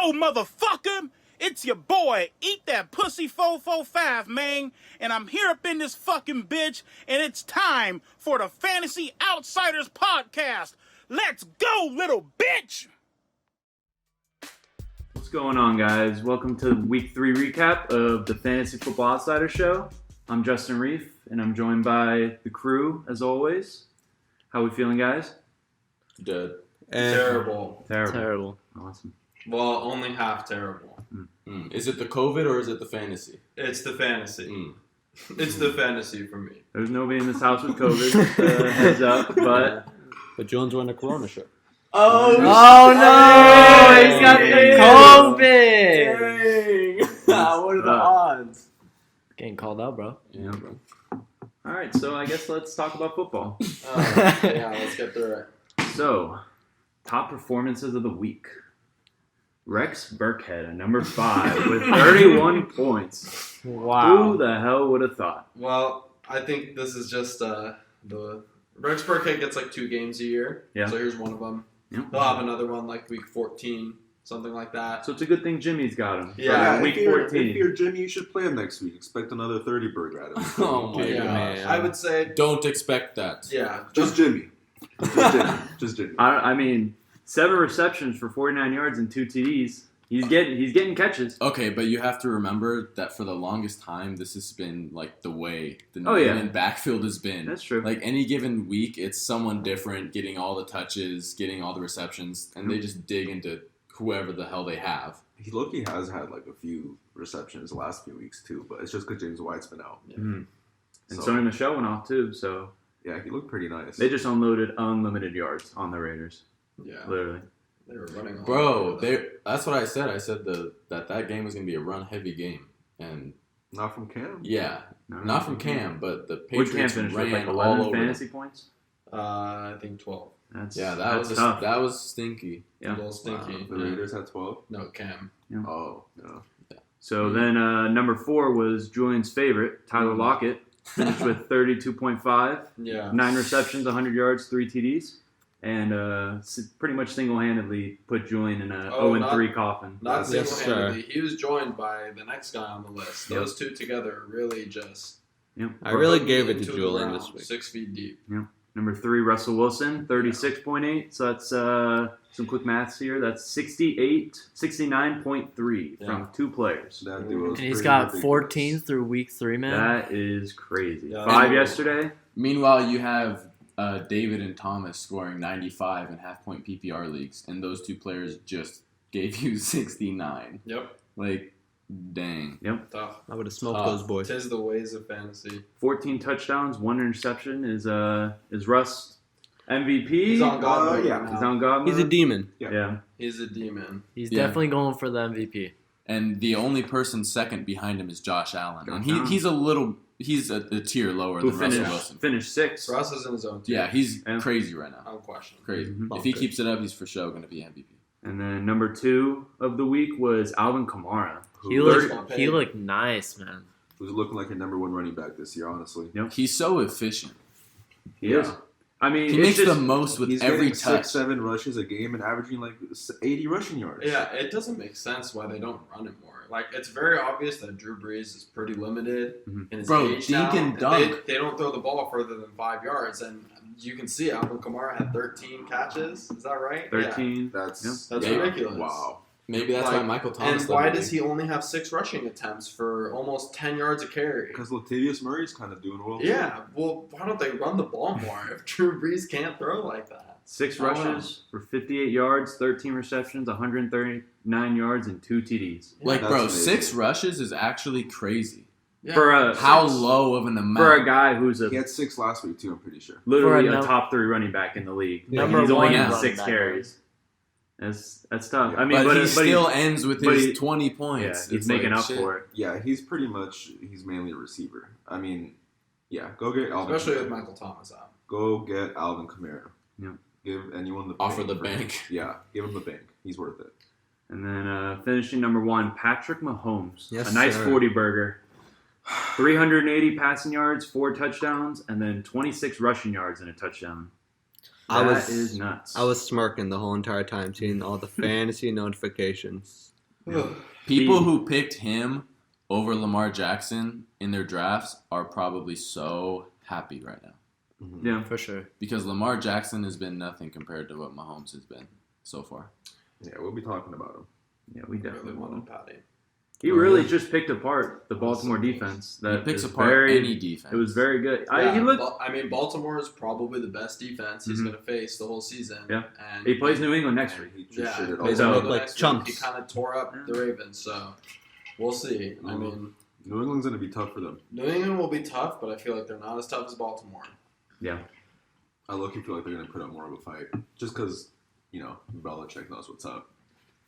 go, motherfucker! It's your boy, Eat That Pussy 445, man. And I'm here up in this fucking bitch, and it's time for the Fantasy Outsiders podcast. Let's go, little bitch! What's going on, guys? Welcome to Week 3 recap of the Fantasy Football Outsider Show. I'm Justin Reef, and I'm joined by the crew, as always. How we feeling, guys? Dead. Terrible. Terrible. Awesome. Well, only half terrible. Is it the COVID or is it the fantasy? It's the fantasy. It's the fantasy for me. There's nobody in this house with COVID, heads up, but... But Jones won the Corona show. Oh no! He's got COVID! Dang! What are the odds? Getting called out, bro. Yeah, bro. Alright, so I guess let's talk about football. Yeah, let's get through it. So, top performances of the week. Rex Burkhead at number 5 with 31 points. Wow. Who the hell would have thought? Well, I think this is just the Rex Burkhead gets like 2 games a year. Yeah. So here's one of them. Yeah. They'll have another one like week 14, something like that. So it's a good thing Jimmy's got him. Yeah, week if 14. you're Jimmy, you should play him next week. Expect another 30 burger out of him. Oh my Yeah, man. I would say, Don't expect that. yeah, Just Jimmy. Just Jimmy. I mean, 7 receptions for 49 yards and 2 TDs. He's getting catches. Okay, but you have to remember that for the longest time, this has been like the way the New Oh, yeah. England backfield has been. That's true. Like any given week, it's someone different getting all the touches, getting all the receptions, and they just dig into whoever the hell they have. He low-key has had like a few receptions the last few weeks too, but it's just because James White's been out. Mhm. And So- Sony Michel went off too, so Yeah, he looked pretty nice. they just unloaded unlimited yards on the Raiders. yeah, Literally. they were running all Bro, over them. that's what I said. I said that game was going to be a run-heavy game. And Not from Cam. yeah, No. not from Cam, but the Which Cam Patriots finished with ran like all 11 over fantasy points? I think 12. That's Yeah, that's tough. that was stinky. Yeah. A little stinky. The Raiders had 12. No, Cam. Oh, no. So then number 4 was Julian's favorite, Tyler Lockett, finished with 32.5, Yeah. 9 receptions, 100 yards, 3 TDs, and pretty much single-handedly put Julian in a 0-3 coffin. Not Yes, single-handedly. He was joined by the next guy on the list. Yep. Those two together really just... Yep. I really gave it to into the Julian ground, this week. 6 feet deep. Number 3, Russell Wilson, 36.8. So that's some quick maths here. That's 69.3 from 2 players. That dude was And he's pretty got ridiculous. 14 through week 3, man. That is crazy. Yeah, 5 that's- yesterday. Meanwhile, you have David and Thomas scoring 95 in half-point PPR leagues, and those 2 players just gave you 69. Yep. Like, dang. Tough. I would have smoked Tough. those boys. Tis the ways of fantasy. 14 touchdowns, 1 interception. Is Russ MVP? He's on God mode yeah. right He's now. on God He's a mode? demon. Yeah. He's a demon. He's Yeah. definitely going for the MVP. And the only person second behind him is Josh Allen. And Josh Allen. he's a tier lower Who than Russell finished Wilson. 6th. Russ is in his own team. Yeah, he's Yeah. crazy right now. Unquestionable. Crazy. Mhm. If he keeps it up, he's for sure going to be MVP. And then number 2 of the week was Alvin Kamara. He Who- looked nice, man. Who's looking like your number 1 running back this year, honestly. He's so efficient. He is. I mean, He it's makes just, the most with He's every getting touch. 6-7 rushes a game and averaging like 80 rushing yards. Yeah, it doesn't make sense why they don't run it more. Like, it's very obvious that Drew Brees is pretty limited in his Bro, age dink now. and dunk. They don't throw the ball further than 5 yards, and you can see Alvin Kamara had 13 catches. Is that right? 13. That's That's Yeah. ridiculous. wow. Maybe that's why Like, Michael Thomas. And why led the does league. he only have 6 rushing attempts for almost 10 yards a carry? Because Latavius Murray's kind of doing well. Yeah, well, why don't they run the ball more if Drew Brees can't throw like that? 6 Oh, wow. rushes for 58 yards, 13 receptions, 139 yards, and 2 TDs. Like, That's bro, amazing. 6 rushes is actually crazy. Yeah. For a How low of an amount? for a guy who's He had 6 last week too, I'm pretty sure. literally For a a num- top 3 running back in the league. Yeah, Number He's only one getting running 6 back. carries. That's tough. Yeah. I mean, but he but still ends with but his he- 20 yeah, points. he's It's making like, up shit. for it. Yeah, he's mainly a receiver. I mean, yeah, go get Alvin. Especially with Kamara. Michael Thomas out. Go get Alvin Kamara. Yeah. Give anyone the Offer bank the for bank. him. Yeah, give him the bank. He's worth it. And then finishing number 1, Patrick Mahomes. Yes, a nice sir. 40 burger. 380 passing yards, 4 touchdowns, and then 26 rushing yards and a touchdown. That is nuts. I was smirking the whole entire time seeing all the fantasy notifications. People who picked him over Lamar Jackson in their drafts are probably so happy right now. Yeah. For sure. Because Lamar Jackson has been nothing compared to what Mahomes has been so far. Yeah, we'll be talking about him. Yeah, we I definitely really will. wanted Patty. He really just picked apart the Baltimore defense. He That picks is apart very, any defense. It was very good. Yeah, He looked. I mean, Baltimore is probably the best defense he's Mhm. going to face the whole season. Yeah. And He plays New England next And week. he just Yeah, shit it all Plays over. them look like chumps. He kind of tore up the Ravens, so we'll see. I mean, New England's gonna be tough for them. New England will be tough, but I feel like they're not as tough as Baltimore. I low-key feel like they're gonna put up more of a fight, just because Belichick knows what's up.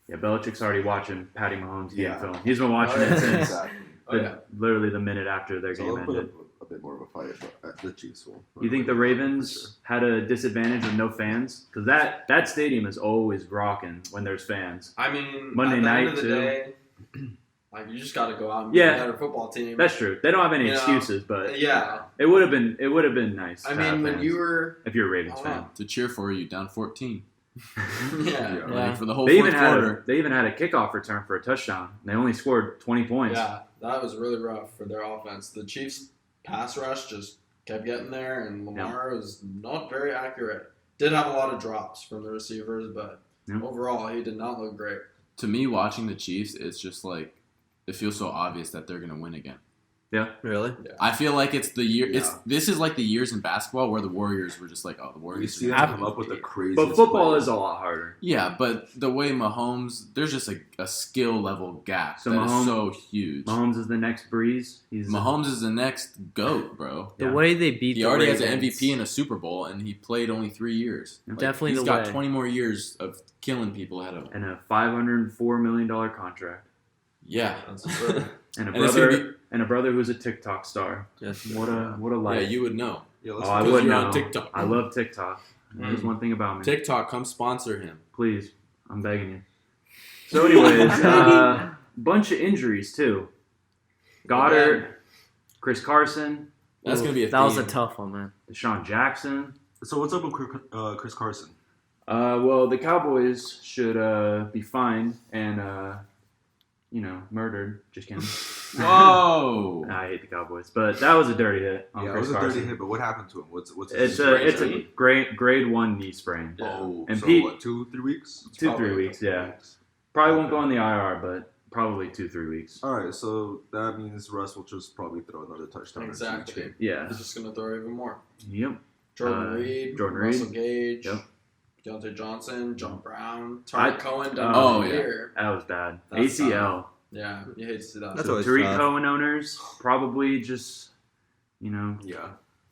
Yeah, Belichick's already watching Patty Mahomes game Yeah. film. He's been watching Oh, it yeah. since Exactly. Oh yeah, literally the minute after their So game they'll put ended. up a bit more of a fight, but the Chiefs will. You think the Ravens had a disadvantage with no fans? Because that stadium is always rocking when there's fans. I mean, Monday at the night, end of the too. day, like you just got to go out and be Yeah. a better football team. That's true. They don't have any You know, excuses, but yeah. it would have been nice. I to mean, have when fans, you were, if you're a Ravens I fan. don't To cheer for you, down 14. yeah, Yeah. Like, for the whole They fourth even had quarter. they even had a kickoff return for a touchdown. They only scored 20 points. yeah, that was really rough for their offense. The Chiefs' pass rush just kept getting there, and Lamar was not very accurate. Did have a lot of drops from the receivers, but Yeah. overall, he did not look great. To me, watching the Chiefs, it's just like, it feels so obvious that they're going to win again. Really? I feel like it's the year. Yeah. This is like the years in basketball where the Warriors were just like, oh, the You Warriors. see are them gonna come up with the beat. craziest. But football plays. is a lot harder. Yeah, but the way Mahomes, there's just a skill level gap So that is Mahomes- so huge. Mahomes is the next Breeze. Mahomes is the next GOAT, bro. The Yeah. way they beat He the already has an Ravens, MVP and a Super Bowl, and he played only 3 years. Definitely he's the got way. 20 more years of killing people ahead of him. and a $504 million contract. Yeah, That's true. And a And it's brother gonna and a brother who's a TikTok star. Yes. What a yeah, life. you would know. Yeah, Oh, let's I Because would you're know. on TikTok. I love TikTok. There's one thing about me. TikTok, come sponsor him. Please, I'm begging you. So, anyways, bunch of injuries too. Goddard, Chris Carson, That's gonna be a that was a theme. tough one, man. Deshaun Jackson. So what's up with Chris Carson? Well, the Cowboys should be fined and murdered. Just kidding. Whoa! I hate the Cowboys, but that was a dirty hit on Yeah, it Chris was a Carson. dirty hit, but what happened to him? What's It's his a situation? grade 1 knee sprain. Oh, And so Pete- what? 2-3 weeks? 2-3 Probably weeks, yeah. Probably won't go on the IR, but probably 2-3 weeks. All right, so that means Russ will just probably throw another touchdown. into each Exactly. game. Yeah. He's just going to throw even more. Yep. Jordan Reed, Jordan Russell Reed. Gage, Yep. Deontay Johnson, John Brown, I- Tariq Cohen done Oh, for the yeah. year. That was bad. That's ACL. Yeah, you hate to see that. That's So always Tariq tough. Cohen owners probably just, Yeah.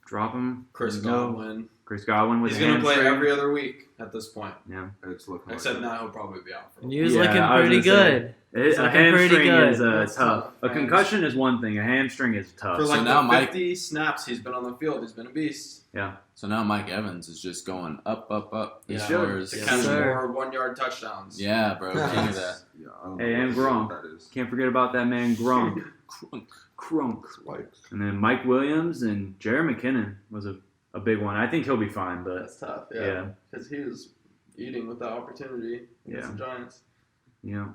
drop him. Chris Let him go. Godwin. Chris Godwin with He's a going to play hamstring. every other week at this point. Yeah. It's looking Except like now he'll probably be out for a And he while. was Yeah, looking I was pretty gonna say. good. A looking pretty hamstring good. is That's tough. tough, A man. concussion is one thing. A hamstring is tough. For like So now the Mike- 50 snaps he's been on the field, he's been a beast. So now Mike Evans is just going up, up, up. He as should. far as- To Yes, catch sir. more 1-yard touchdowns. Yeah, bro, king of that. Yeah, I don't know Hey, and what Gronk. that is. Can't forget about that man Gronk. Crunk. Spikes. And then Mike Williams and Jared McKinnon was a big one. I think he'll be fine, but That's tough, yeah. yeah. Because he was eating with that opportunity against Yeah. the Giants. Yeah.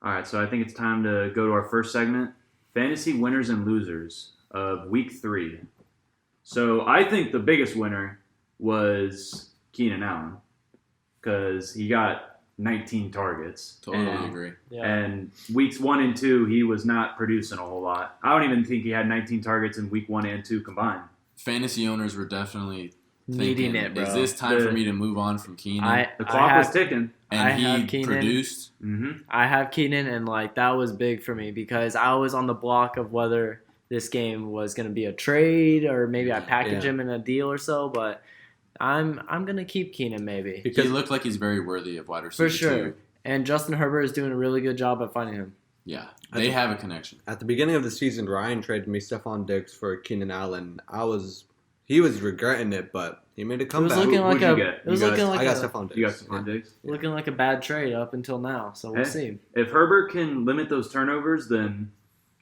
All right, so I think it's time to go to our first segment, fantasy winners and losers of week 3. So I think the biggest winner was Keenan Allen because he got 19 targets. Totally and, agree. Yeah. And weeks 1 and 2, he was not producing a whole lot. I don't even think he had 19 targets in week 1 and 2 combined. Fantasy owners were definitely Needing thinking, it, bro. is this time The- for me to move on from Keenan? The clock was ticking. and I he have Keenan. produced. Mm-hmm. I have Keenan, and that was big for me because I was on the block of whether this game was going to be a trade or maybe I package Yeah. him in a deal or so. But I'm gonna keep Keenan maybe He looked like he's very worthy of wide receiver for sure. too. And Justin Herbert is doing a really good job at finding him. Yeah, they have a connection. At the beginning of the season, Ryan traded me Stephon Diggs for Keenan Allen. He was regretting it, but he made a It was comeback. looking like who'd you a. get? It was You got- looking like I got a, Stephon Diggs. You got Stephon Diggs? looking like a bad trade up until now. So we'll Hey. see. If Herbert can limit those turnovers, then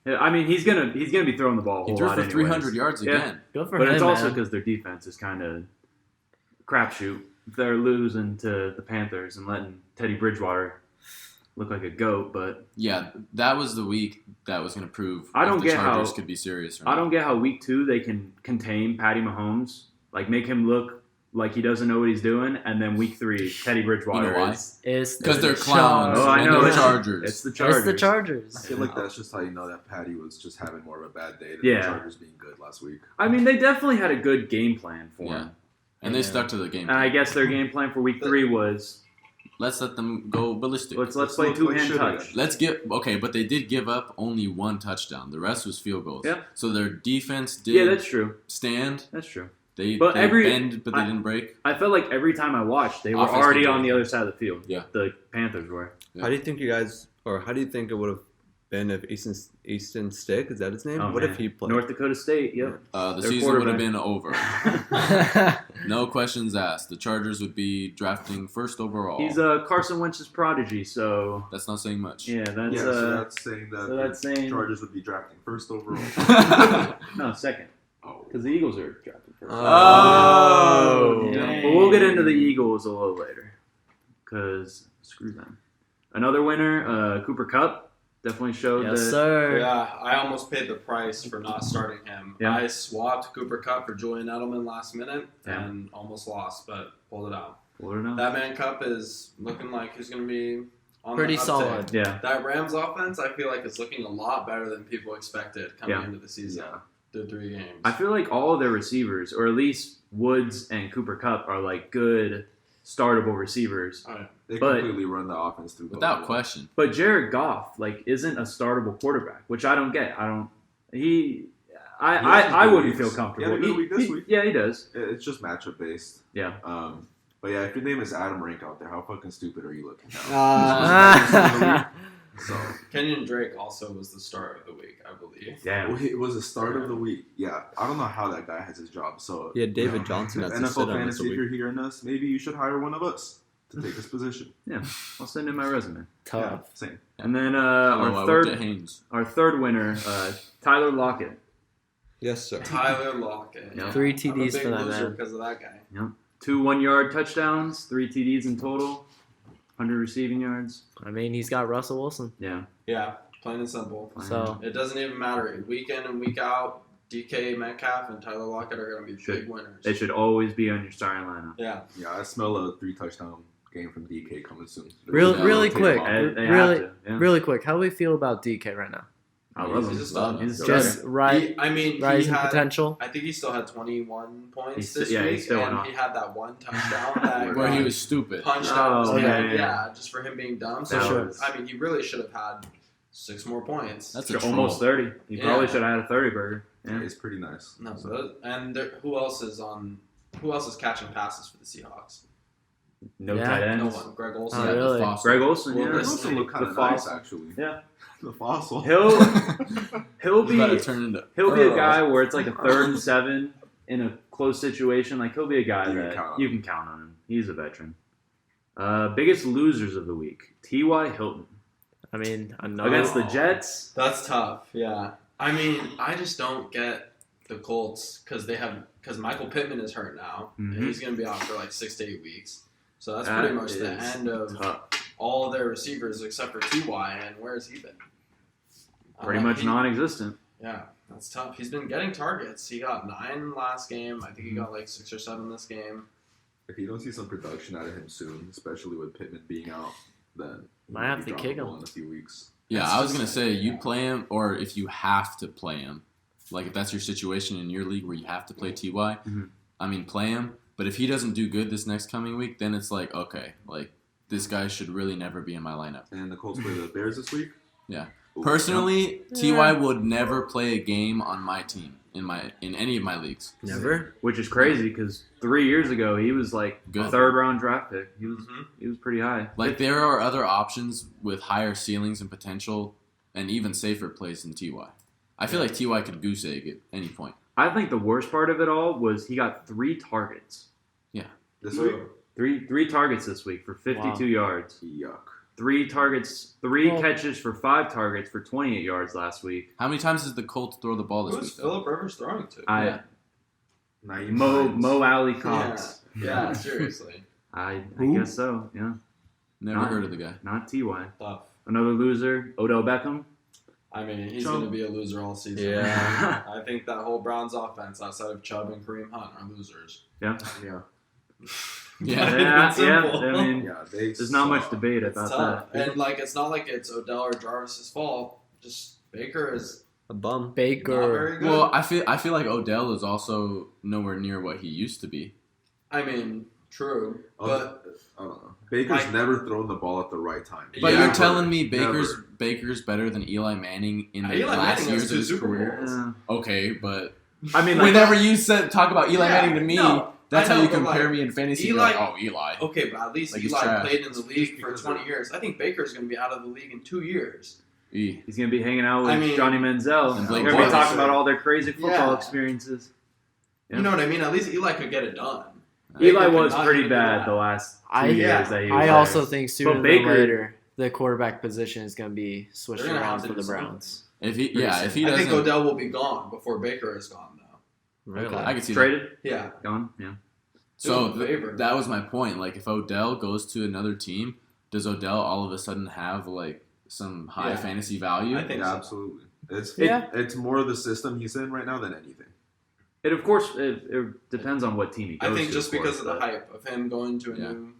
I mean he's gonna be throwing the ball a He whole threw lot for anyways. 300 yards Yeah. again. Good for But him, it's also man. because their defense is kind of crapshoot. If they're losing to the Panthers and letting Teddy Bridgewater look like a goat, but Yeah, that was the week that was going to prove I don't if the get how- Chargers could be serious. Or I not. don't get how week 2 they can contain Patty Mahomes, like make him look like he doesn't know what he's doing, and then week 3 Teddy Bridgewater You know why? is It's Because they're the clowns. Oh, I and know. they're It's- Chargers. it's the Chargers. It's the Chargers. I feel like that's just how you know that Patty was just having more of a bad day than Yeah. the Chargers being good last week. I mean, they definitely had a good game plan for Yeah. him. And they stuck to the game. And I guess their game plan for week 3 was Let's let them go ballistic. let's Let's play look 2-hand like touch. shit Let's get okay, but they did give up only 1 touchdown. The rest was field goals. Yeah. So their defense did Yeah, that's true. stand. That's true. They But they every- bend, but they I- didn't break. I felt like every time I watched, they were Offense already control. on the other side of the field. Yeah. The Panthers were. Yeah. How do you think you guys, or how do you think it would have been if Easton Stick, is that his name? Oh, what man. if he played? North Dakota State, yep. The Their season would have quarterback. been over. No questions asked. The Chargers would be drafting first overall. He's Carson Wentz's prodigy, so That's not saying much. yeah, that's Yeah, so that's saying that so that's the saying- Chargers would be drafting first overall. no second Oh. because the Eagles are drafted first. Oh. Yeah, but we'll get into the Eagles a little later because screw them. Another winner, Cooper Kupp, definitely showed Yes, that. sir. Yeah, I almost paid the price for not starting him. Yeah. I swapped Cooper Kupp for Julian Edelman last minute Yeah. and almost lost, but pulled it out. Pulled it out. That man Kupp is looking like he's going to be on Pretty the uptick. solid. Yeah, That Rams offense, I feel like is looking a lot better than people expected coming Yeah. into the season. Yeah. Through 3 games. I feel like all of their receivers, or at least Woods and Cooper Kupp, are like good startable receivers. Oh, yeah. They But- completely run the offense through. Without both. question. But Jared Goff, like, isn't a startable quarterback, which I don't get. I has good wouldn't weeks. feel He comfortable. had a good week this week. Yeah, he does. It's just matchup based. Yeah. But yeah, if your name is Adam Rank out there, how fucking stupid are you looking now? So Kenyon Drake also was the start of the week, I believe. Damn. it was the start of the week. Yeah, I don't know how that guy has his job. So Yeah, David you know, Johnson has to NFL sit on this a fantasy. If week. you're hearing us, maybe you should hire one of us to take this position. I'll send in my resume. Tough. Yeah, same. And then Hello, I our worked at third Haynes. winner, Tyler Lockett. Yes, sir. Tyler Lockett. Yeah. 3 I'm a TDs big for that loser man. because of that guy. 2 1-yard touchdowns, 3 TDs in total, 100 receiving yards. I mean, he's got Russell Wilson. Yeah. Yeah, plain and simple. So It doesn't even matter. Week in and week out, DK Metcalf and Tyler Lockett are going to be Should- big winners. They should always be on your starting lineup. Yeah. Yeah, I smell a 3-touchdown game from DK coming soon. Really- Yeah, really Take quick. him off. They Really- have to. Yeah. really quick, how do we feel about DK right now? I love He's him. a stud. He's Just right, He rising had, potential. I think he still had 21 points He's- this yeah, he's week, still and on. he had that one touchdown that Where he got was stupid. punched Oh, out of his yeah, hand. yeah, Yeah, just for him being dumb. That So was- I mean, he really should have had 6 more points. That's a Almost troll. 30. He Yeah. probably should have had a 30 burger. Yeah, Yeah. it's pretty nice. No, So, so, and there, who else is catching passes for the Seahawks? No Yeah. tight No ends. one. Greg Olsen. Oh, Yeah, the really? fossil. Greg Olsen, Well, yeah. this- Wilson looked kind The of nice, fossil. actually. Yeah. The fossil. He'll He's about to be turn into he'll be a Earl. guy where it's like a 3rd and 7 in a close situation. Like he'll be a guy You can that count on you him. can count on him. He's a veteran. Biggest losers of the week: T.Y. Hilton I mean, another. against the Jets. That's tough. Yeah. I mean, I just don't get the Colts because Michael Pittman is hurt now, Mhm. and he's going to be out for like 6 to 8 weeks. So that's That pretty much the is end of Tough. all their receivers except for Ty. And where has he been? Pretty much he- non-existent. Yeah, that's tough. He's been getting targets. He got 9 last game. I think he got like 6 or 7 this game. If you don't see some production out of him soon, especially with Pittman being out, then he Might have be to kick droppable him. in a few weeks. Yeah, It's I was just- gonna say you play him, or if you have to play him, like if that's your situation in your league where you have to play Ty, Mhm. I mean play him. But if he doesn't do good this next coming week, then it's like okay, like this guy should really never be in my lineup. And the Colts play the Bears this week. Yeah. Ooh. Personally, Ty would never play a game on my team in any of my leagues. Never? Which is crazy because 3 years ago he was like Good. a 3rd round draft pick. Mhm. He was pretty high. Like there are other options with higher ceilings and potential, and even safer plays than Ty. I feel like Ty could goose egg at any point. I think the worst part of it all was he got 3 targets. This week. Three targets this week for 52 yards. Yuck. 3 Well- catches for 5 targets for 28 yards last week. How many times did the Colts throw the ball this Who's week? Though? Philip Rivers throwing to? I Yeah. Naeem Mo Hines. Alley Cox. Yeah, seriously. I Who? guess so. Yeah, Never Not- heard of the guy. not Ty. Tough. Another loser, Odell Beckham. I mean, he's Chubb. going to be a loser all season. Yeah. I think that whole Browns offense, outside of Chubb and Kareem Hunt, are losers. Yeah. Yeah. Yeah, It's yeah. simple. I mean, Yeah, they there's not much suck. debate It's about tough. that. And, like, it's not like it's Odell or Jarvis's fault. Just Baker is A bum. not Baker. very good. Well, I feel like Odell is also nowhere near what he used to be. I mean, true. Oh, But I don't know. Baker's Like- never thrown the ball at the right time. But Yeah. you're telling me Never. Baker's better than Eli Manning in the Eli last Manning years has of two his Super career? Bowls. Okay, but I mean, like, whenever you talk about Eli Yeah, Manning to me, no, that's I how know, you but, compare like, me in fantasy. Eli- You're like, oh, Eli. okay, but at least Like, he's Eli trash. played in the league for because 20 of- years. I think Baker's going to be out of the league in 2 years. E. he's gonna be hanging out with I mean- Johnny Manziel. And They're Blake gonna be Bortles. talking about all their crazy football Yeah. experiences. Yeah. You know what I mean? At least Eli could get it done. Eli Baker was could not pretty even do bad that. the last 2 I- years yeah, that he was I there. also think sooner than Baker- later the quarterback position is going to be switched They're gonna around have to for the do something. Browns. If he Pretty if he I doesn't, think Odell will be gone before Baker is gone, though. Really? I can see that. traded, Yeah. gone. Yeah. So Do him a favor. that was my point. Like, if Odell goes to another team, does Odell all of a sudden have like some high Yeah. fantasy value? I think Yeah, so. absolutely. It's Yeah. it's more the system he's in right now than anything. It of course it depends on what team he goes I think to, just of course, because of the but- hype of him going to a Yeah. new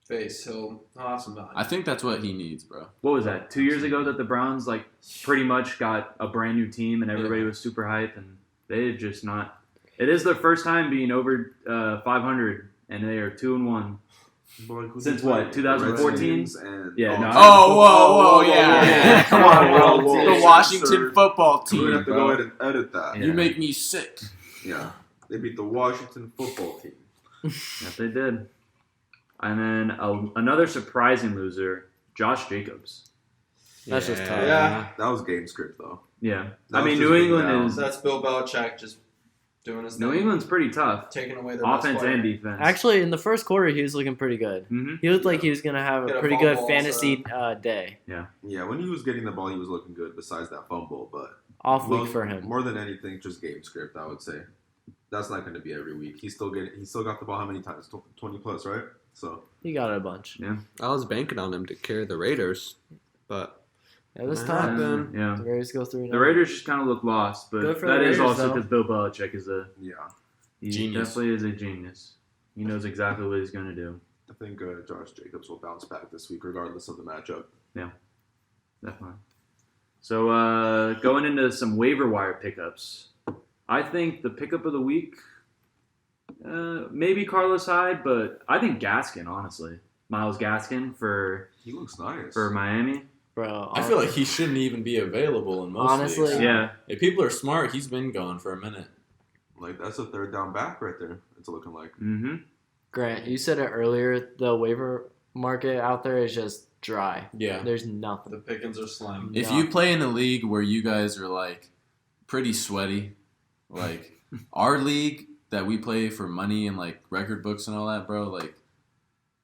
face, he'll have some value. I think that's what he needs, bro. What was that? 2 years ago that the Browns like pretty much got a brand new team and everybody was super hype and they've just not. It is their first time being over 500 and they are 2-1. But, like, who's Since he what, playing? 2014? Redskins and Yeah, no, Oh, whoa, yeah. Come on, bro. whoa, The Washington sir. football We're gonna team, have to go bro. ahead and edit that. Yeah. You make me sick. Yeah, they beat the Washington football team. Yes, they did. And then another surprising loser, Josh Jacobs. That's just tough. Yeah. That was game script though. Yeah, That I was mean just New being England down. is That's Bill Belichick just doing his New thing. England's pretty tough, Taking away their offense best player. and defense. Actually, in the first quarter, he was looking pretty good. hmm He looked like he was going to have Get a a pretty good fumble fantasy day. Yeah, when he was getting the ball, he was looking good. Besides that fumble, but Off week most- for him. More than anything, just game script. I would say that's not going to be every week. He still got the ball how many times? 20 plus, right? So He got it a bunch. I was banking on him to carry the Raiders, but Yeah, this Yeah. time, Then- yeah. the Raiders go 3-0. The Raiders just kind of look lost, but Good for that the is Raiders, also though. because Bill Belichick is yeah, he Genius. definitely is a genius. He knows exactly what he's going to do. I think Josh Jacobs will bounce back this week, regardless of the matchup. Definitely. So going into some waiver wire pickups, I think the pickup of the week, maybe Carlos Hyde, but I think Gaskin, honestly, Miles Gaskin for He looks nice. Miami. Bro, I feel like he shouldn't even be available in most Honestly, leagues. Yeah, If people are smart, he's been gone for a minute. Like that's a third down back right there. It's looking like. mm-hmm. Grant, you said it earlier, the waiver market out there is just dry. Yeah. There's nothing. The pickings are slim. If you play in a league where you guys are like pretty sweaty, like our league that we play for money and like record books and all that, bro, like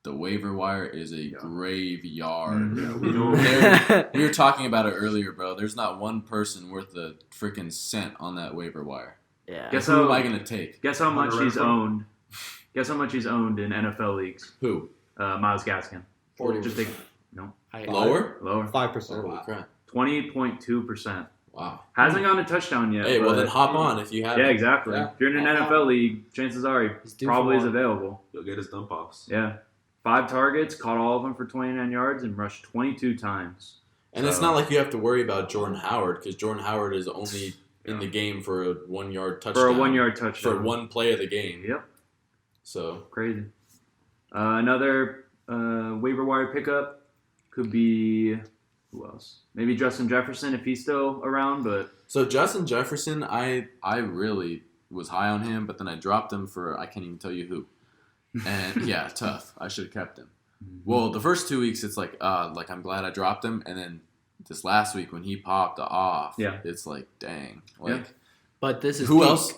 the waiver wire is a graveyard. Mhm. Yeah, we know. We were talking about it earlier, bro. There's not one person worth a freaking cent on that waiver wire. Yeah. Guess Who how am I gonna take? Guess how much Hunter he's Renfrow? owned. Guess how much he's owned in NFL leagues. Who? Miles Gaskin. 40. Just take I- Lower? lower. 5%. Holy crap! 20.2%. Wow. Hasn't gotten a touchdown yet. Hey, well but- then hop on if you have. Yeah, it. exactly. Yeah. If you're in an NFL league, chances are he He's due for probably is one. available. He'll get his dump offs. Yeah. 5 targets, caught all of them for 29 yards, and rushed 22 times. And it's So- not like you have to worry about Jordan Howard because Jordan Howard is only in the game for a 1 yard touchdown. For a 1 yard touchdown. For one play of the game. Yep. So Crazy. Another waiver wire pickup could be who else? Maybe Justin Jefferson if he's still around, but Justin Jefferson, I really was high on him, but then I dropped him for I can't even tell you who. And yeah, tough. I should have kept him. Well, the first 2 weeks it's like I'm glad I dropped him, and then this last week when he popped off, Yeah. it's like dang. Like But this is who peak. else?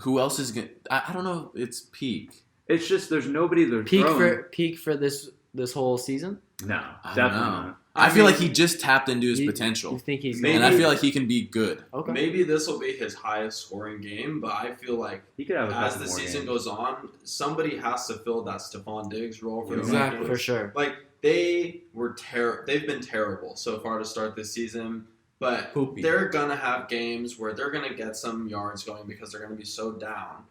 Who else is gonna? I don't know. It's peak. it's just there's nobody they're Peak throwing. for this whole season? No, I don't definitely know. not. I feel like he just tapped into his You potential, think he's Maybe- and I feel like he can be good. okay? Maybe this will be his highest scoring game, but I feel like He could have a as couple the more season games. goes on, somebody has to fill that Stephon Diggs role for the Exactly. Vikings. For sure. Like they've been terrible so far to start this season, but Poopy. they're gonna have games where they're gonna get some yards going because they're gonna be so down.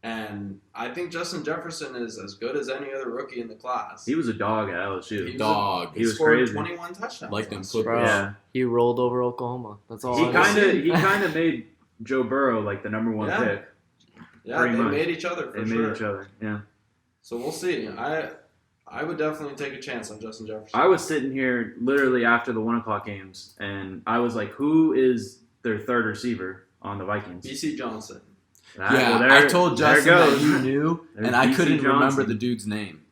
And I think Justin Jefferson is as good as any other rookie in the class. He was a dog at LSU. He Dog. He He was scored crazy. 21 touchdowns. Like them last Clippers. year. Bro, Yeah. he rolled over Oklahoma. That's all. He I kind know. of made Joe Burrow like the number one Yeah. pick. Yeah, Pretty they much. made each other for They sure. made each other. Yeah. So we'll see. I would definitely take a chance on Justin Jefferson. I was sitting here literally after the 1:00 games, and I was like, "Who is their third receiver on the Vikings?" BC Johnson. Yeah, well, I told there Justin that goes. you knew, There's and I BC couldn't remember Johnson. the dude's name.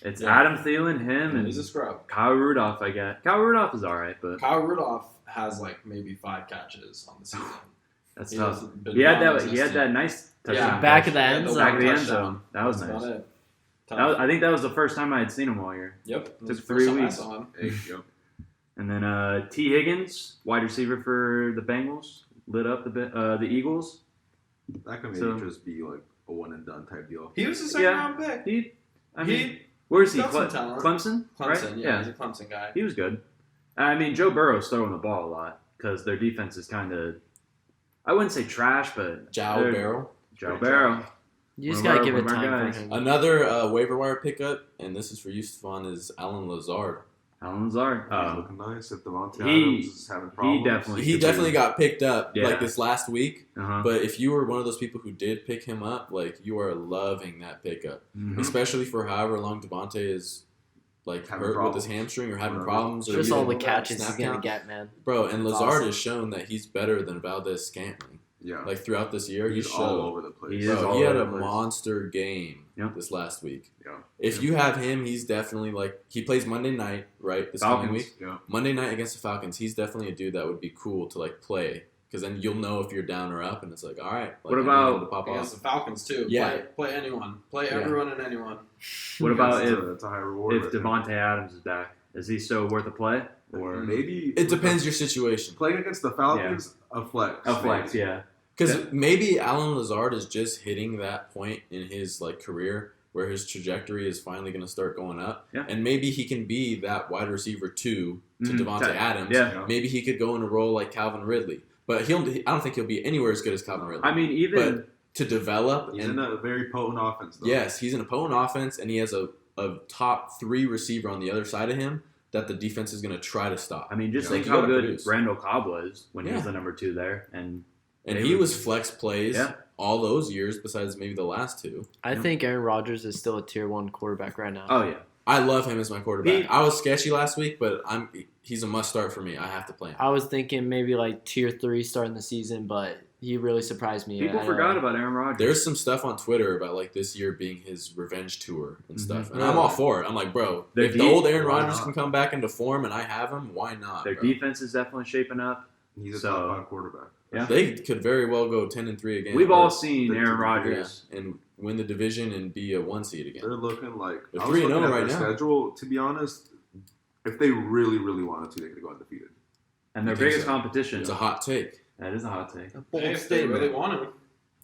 It's Yeah. Adam Thielen, him, and He's a scrub. Kyle Rudolph. I guess Kyle Rudolph is all right, but Kyle Rudolph has like maybe 5 catches on the season. that's He tough. hasn't been He had non-existent. that nice touchdown. Yeah. Back catch. of the end zone. Back of the end touchdown. zone. That was That's nice. about it. I think that was the first time I had seen him all year. Yep. That was Took the 3 first time I weeks. saw him. Hey, yo. And then T. Higgins, wide receiver for the Bengals, lit up the Eagles. That could maybe So- just be like a one and done type deal. He was a second Yeah. round pick. I mean, where's he? got some talent. Clemson, right? Clemson, yeah, he's a Clemson guy. He was good. I mean, Joe Burrow's throwing the ball a lot because their defense is kind of, I wouldn't say trash, but Joe they're- Barrow. Joe Barrow. You just One of gotta our- give it one of our time guys. for him. Another waiver wire pickup, and this is for you, Stephon, is Alan Lazard. Alan Lazard. He's looking nice. If Devontae he- Adams is having problems, definitely- He definitely got picked up Yeah. like this last week, Uh-huh. but if you were one of those people who did pick him up, like you are loving that pickup, Mhm. especially for however long Devontae is like Having hurt problems. with his hamstring or having Whatever. problems. Or Just all the even catches snap he's gonna count. get, man. Bro, and That's Lazard awesome. has shown that he's better than Valdez Scantling. Yeah, Like throughout this year, he's he's all showed. over the place. He is Bro, all he had over a the place. monster game Yep. this last week. Yeah. If you have him, he's definitely like he plays Monday night, right? This coming Falcons. week. Yeah. Monday night against the Falcons, he's definitely a dude that would be cool to like play because then you'll know if you're down or up, and it's like, all right. Like, What I need about- him to pop Against off? the Falcons too. Yeah. Play anyone. Play Yeah. everyone and anyone. What about That's a high reward. if right there. Devontae Adams is back? Is he still worth a play? Or Maybe It depends your situation. Playing against the Falcons, a flex. a flex? maybe. Yeah. Because maybe Alan Lazard is just hitting that point in his like career where his trajectory is finally going to start going up, Yeah. and maybe he can be that wide receiver 2 to Mhm. Devontae Adams. Yeah. Maybe he could go in a role like Calvin Ridley, but I don't think he'll be anywhere as good as Calvin Ridley. I mean, even But to develop He's and in a very potent offense, though. yes, he's an opponent offense, and he has a top 3 receiver on the other side of him that the defense is going to try to stop. I mean, just Yeah. think You how gotta good produce. Randall Cobb was when he was Yeah. the number 2 there, and And They he were- was flex plays Yeah. all those years, besides maybe the last 2. I think Aaron Rodgers is still a tier 1 quarterback right now. oh yeah, I love him as my quarterback. He- I was sketchy last week, but he's a must start for me. I have to play him. I was thinking maybe like tier 3 starting the season, but he really surprised me. people forgot about Aaron Rodgers. There's some stuff on Twitter about like this year being his revenge tour and stuff, and Yeah. I'm all for it. I'm like, bro, Their if the deep- old Aaron why Rodgers not? can come back into form and I have him, why not? Their bro? defense is definitely shaping up. He's a So- top 5 quarterback. Yeah. They could very well go 10-3 again. We've or- all seen the- Aaron yeah. Rodgers. and win the division and be a 1 seed again. They're looking like They're I was 3-0 looking at right their now. schedule. To be honest, if they really, really wanted to, they could go undefeated. And their I think biggest so. competition. It's a hot take. That is a hot take. Hey, if they really want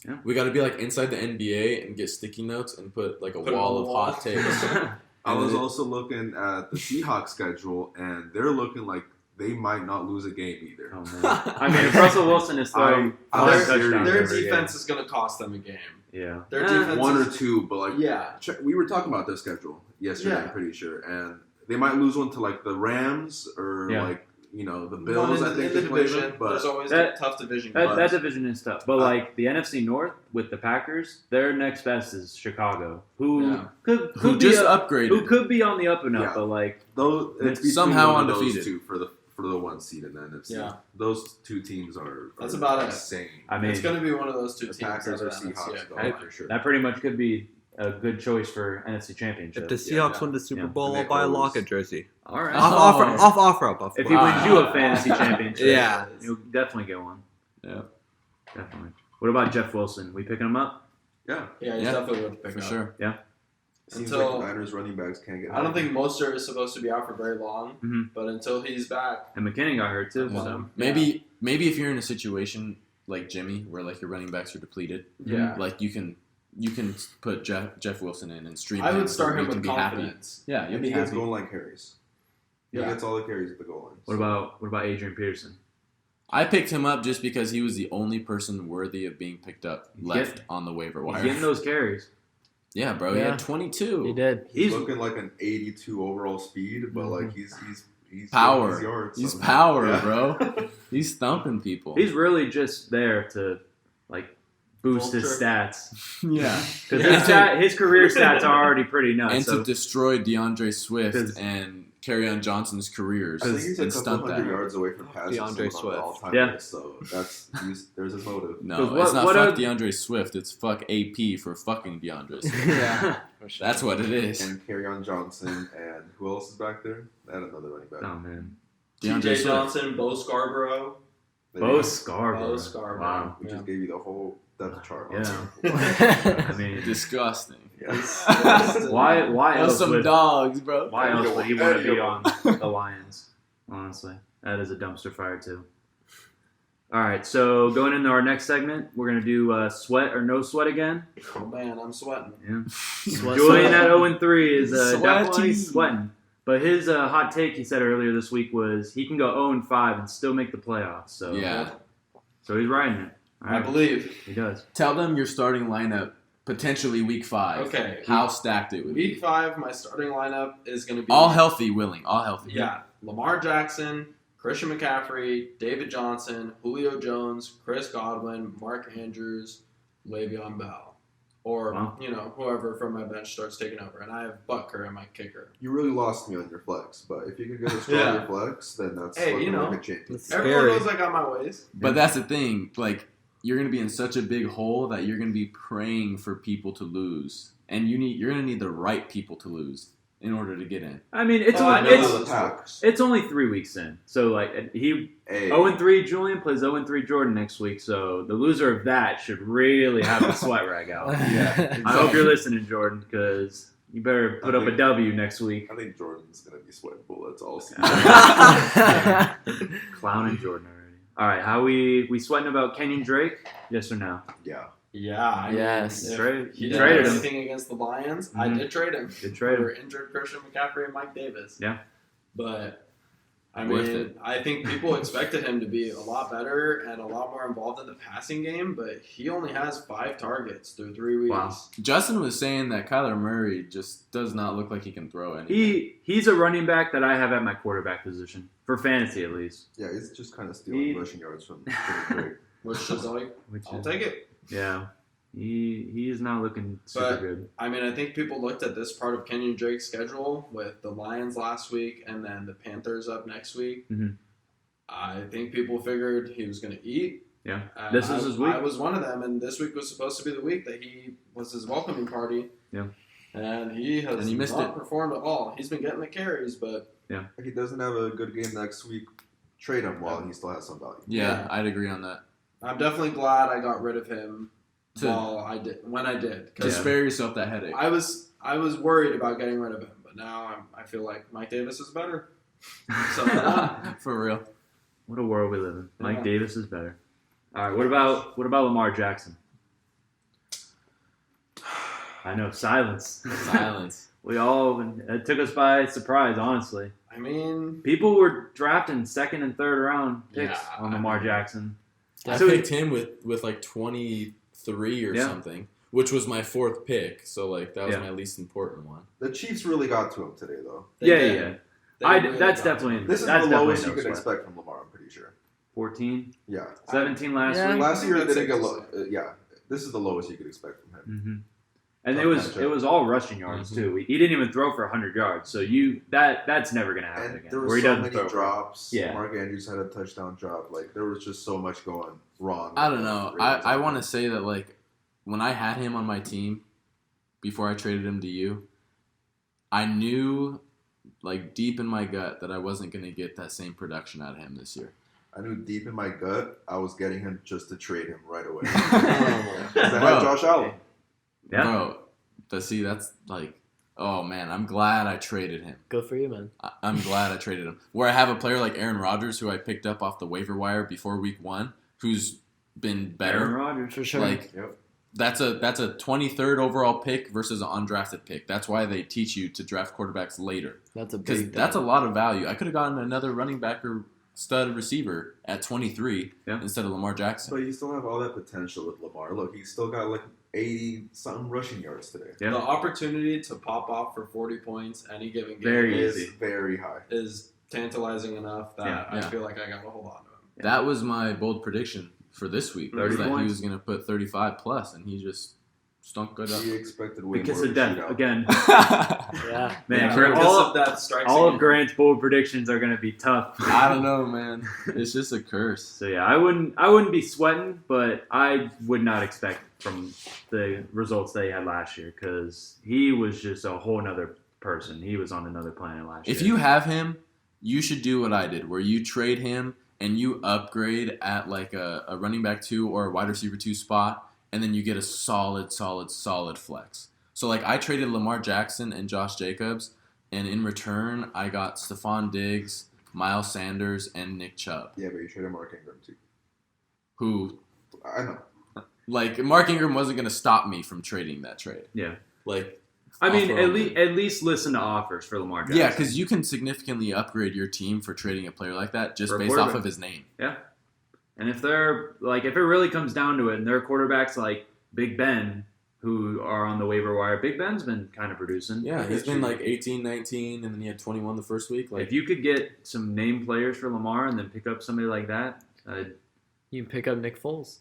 him. We got to be like inside the NBA and get sticky notes and put like a Put it wall on of the wall. hot takes. I And was then- also looking at the Seahawks schedule, and they're looking like they might not lose a game either. Oh, man. I mean, if Russell Wilson is throwing I five was serious. touchdowns Their every defense game. is going to cost them a game. Yeah. Their Eh, defense One or is, two, but like yeah. we were talking about their schedule yesterday. Yeah. I'm pretty sure, and they might lose one to like the Rams or Yeah. like the One Bills. in, I think in the they play division. them, but There's always That- a tough division. That games. division is tough. But like the NFC North with the Packers, their next best is Chicago, who Yeah. could Who be just who upgraded. could be on the up and up, Yeah. but like those it's between Somehow one of those undefeated. two for the 1 seed in the NFC. Yeah. Those two teams are That's about it. insane. I mean It's going to be one of those two The teams. Packers that or are in the Seahawks, NFC. though, for sure. that pretty much could be a good choice for NFC Championship. If the Seahawks yeah. win the Super Yeah. Bowl, And I'll they buy a always- Lockett jersey. All right. Off offer up. If he wins you a fantasy championship, Yeah. you'll definitely get one. Yeah. Definitely. What about Jeff Wilson? We picking him up? Yeah. Yeah, he's Yeah, definitely worth picking for up. sure. Seems Until- like Niners running backs can't get. I don't think healthy. Mostert is supposed to be out for very long, Mhm. but until he's back, And McKinnon got hurt too. Yeah. So Maybe if you're in a situation like Jimmy, where like your running backs are depleted, yeah, like you can put Jeff Wilson in and stream. I would him start so him you can with be happy. confidence. Yeah, you'll And be he gets happy. goal line carries. He Yeah. gets all the carries at the goal line. what about Adrian Peterson? I picked him up just because he was the only person worthy of being picked up left on the waiver He's wire. getting those carries. Yeah, bro. He Yeah. had 22. He did. He's He's- looking like an 82 overall speed, but like he's Power. getting his yards He's somehow. power, Yeah. bro. He's thumping people. He's really just there to like boost his Vulture. stats yeah. because his career stats are already pretty nuts. And so to destroy DeAndre Swift 'Cause- and Kerryon Johnson's careers I think he's a and couple stunt hundred that. yards away from passing DeAndre someone on the Swift. all-time Yeah. list, so there's his motive. No, 'Cause it's not what fuck a- DeAndre Swift. It's fuck AP for fucking DeAndre Swift. Yeah. That's what it is. And Kerryon Johnson, and who else is back there? And another running back. oh man, DeAndre T.J. Swift. Johnson, Bo Scarborough. They Bo just- Scarborough. Bo Scarborough. Wow. We Yeah. just gave you the whole depth chart. Yeah. I mean, Disgusting. Yes. why Those else some would dogs, bro. why else would he want to be Anyone. on the Lions? Honestly, that is a dumpster fire too. All right, so going into our next segment, we're gonna do sweat or no sweat again. Oh man, I'm sweating. Yeah. Sweat, Julian sweat. at 0-3 is definitely Sweaty. sweating. But his hot take he said earlier this week was he can go 0-5 and still make the playoffs. So Yeah. so he's riding it. All I right, believe. he does. Tell them your starting lineup potentially week 5. Okay. How stacked it would be. Week 5, my starting lineup is going to be All healthy, willing. All healthy. Yeah, Lamar Jackson, Christian McCaffrey, David Johnson, Julio Jones, Chris Godwin, Mark Andrews, Le'Veon Bell, or Wow. whoever from my bench starts taking over, and I have Butker in my kicker. You really lost me on your flex, but if you can get a stronger Yeah. flex, then that's Hey, looking you know. like a champion. It's Everyone scary. knows I got my ways. But that's the thing. Like, you're going to be in such a big hole that you're going to be praying for people to lose. And you're going to need the right people to lose in order to get in. I mean, it's Oh, I only, know it's those attacks. it's only 3 weeks in. So like he Hey, 0-3 Julian plays 0-3 Jordan next week. So the loser of that should really have the sweat rag out. Yeah. I hope you're listening, Jordan, because you better put up a W next week. I think Jordan's gonna be sweating bullets all season. Clowning Jordan already. All right, how we sweating about Kenyon Drake? Yes or no? Yeah. Yeah, I Yes. mean, Trade- if he you did traded him. anything against the Lions, I Mhm. did trade him. Good trade. For injured Christian McCaffrey and Mike Davis. Yeah. But I Worth mean, it. I think people expected him to be a lot better and a lot more involved in the passing game, but he only has 5 targets through 3 weeks. Wow. Justin was saying that Kyler Murray just does not look like he can throw anything. He's a running back that I have at my quarterback position for fantasy at least. Yeah, he's just kind of stealing He- rushing yards from Drake. Which is like, Which I'll is, take it. yeah, he is not looking super But- good. I mean, I think people looked at this part of Kenyon Drake's schedule with the Lions last week and then the Panthers up next week. Mhm. I think people figured he was going to eat. Yeah. And This is his week. I was one of them, and this week was supposed to be the week that he was his welcoming party. Yeah. And he has And he missed not it. performed at all. He's been getting the carries, but If he doesn't have a good game next week, trade him while he still has some value. Yeah, Yeah. I'd agree on that. I'm definitely glad I got rid of him To- when I did. To 'Cause spare yourself that headache. I was worried about getting rid of him, but now I feel like Mike Davis is better. So For real. What a world we live in. Mike Yeah. Davis is better. All right, what about Lamar Jackson? I know, silence. Silence. It took us by surprise, honestly. I mean, People were drafting 2nd and 3rd round picks Yeah, on Lamar Jackson. I So- picked him with like 23 or Yeah. something, which was my 4th pick. So like that was Yeah. my least important one. The Chiefs really got to him today, though. they Yeah, did. yeah. They really That's got definitely This is that's the definitely lowest no you could sweat. expect from Lamar, I'm pretty sure. 14, Yeah. 17 last Yeah. week. Last year, it That's didn't get safe to low. Yeah. This is the lowest you could expect from him. hmm And Tough it was matchup. all rushing yards too. He didn't even throw for 100 yards. So that's never gonna happen And again. there Where were he so doesn't many throw. drops. Yeah. Mark Andrews had a touchdown drop. Like, there was just so much going wrong. I don't know. I want to say that like when I had him on my team before I traded him to you, I knew like deep in my gut that I wasn't going to get that same production out of him this year. I knew deep in my gut I was getting him just to trade him right away. Oh, 'Cause I had Bro. Josh Allen. Yeah. Bro, but see that's like Oh man, I'm glad I traded him. Good for you, man. I'm glad I traded him. Where I have a player like Aaron Rodgers, who I picked up off the waiver wire before week 1, who's been Aaron better. Rodgers. For sure. Like that's a 23rd overall pick versus an undrafted pick. That's why they teach you to draft quarterbacks later, That's a because big that's a lot of value. I could have gotten another running back or stud receiver at 23 Yeah. instead of Lamar Jackson. But you still have all that potential with Lamar. Look, he's still got like 80-something rushing yards today. Yeah. The opportunity to pop off for 40 points any given game Very It's easy. very high. is tantalizing enough that Yeah. I Yeah. feel like I got to hold on to him. That was my bold prediction for this week. 30 Was that he points. was going to put 35 plus, and he just stunk good up. We expected way Because more of a death shootout. again. Yeah. Man, Yeah, for because all of that strikes all of again. Grant's bold predictions are going to be tough. I don't know, man. It's just a curse. So yeah, I wouldn't be sweating, but I would not expect from the results that he had last year, because he was just a whole nother person. He was on another planet last year. If you have him, you should do what I did, where you trade him and you upgrade at like a running back 2 or a wide receiver 2 spot, and then you get a solid flex. So like I traded Lamar Jackson and Josh Jacobs, and in return I got Stephon Diggs, Miles Sanders, and Nick Chubb, Yeah, but you traded Mark Ingram too. who I know. like Mark Ingram wasn't going to stop me from trading that trade. Yeah. Like I mean, offer only. at least listen to offers for Lamar Jackson. Yeah, because you can significantly upgrade your team for trading a player like that just For a based off quarterback. of his name. And if they're like, if it really comes down to it, and their quarterbacks like Big Ben, who are on the waiver wire, Big Ben's been kind of producing. Yeah, he's been like 18, 19, and then he had 21 the first week. Like If you could get some name players for Lamar and then pick up somebody like that, You can pick up Nick Foles.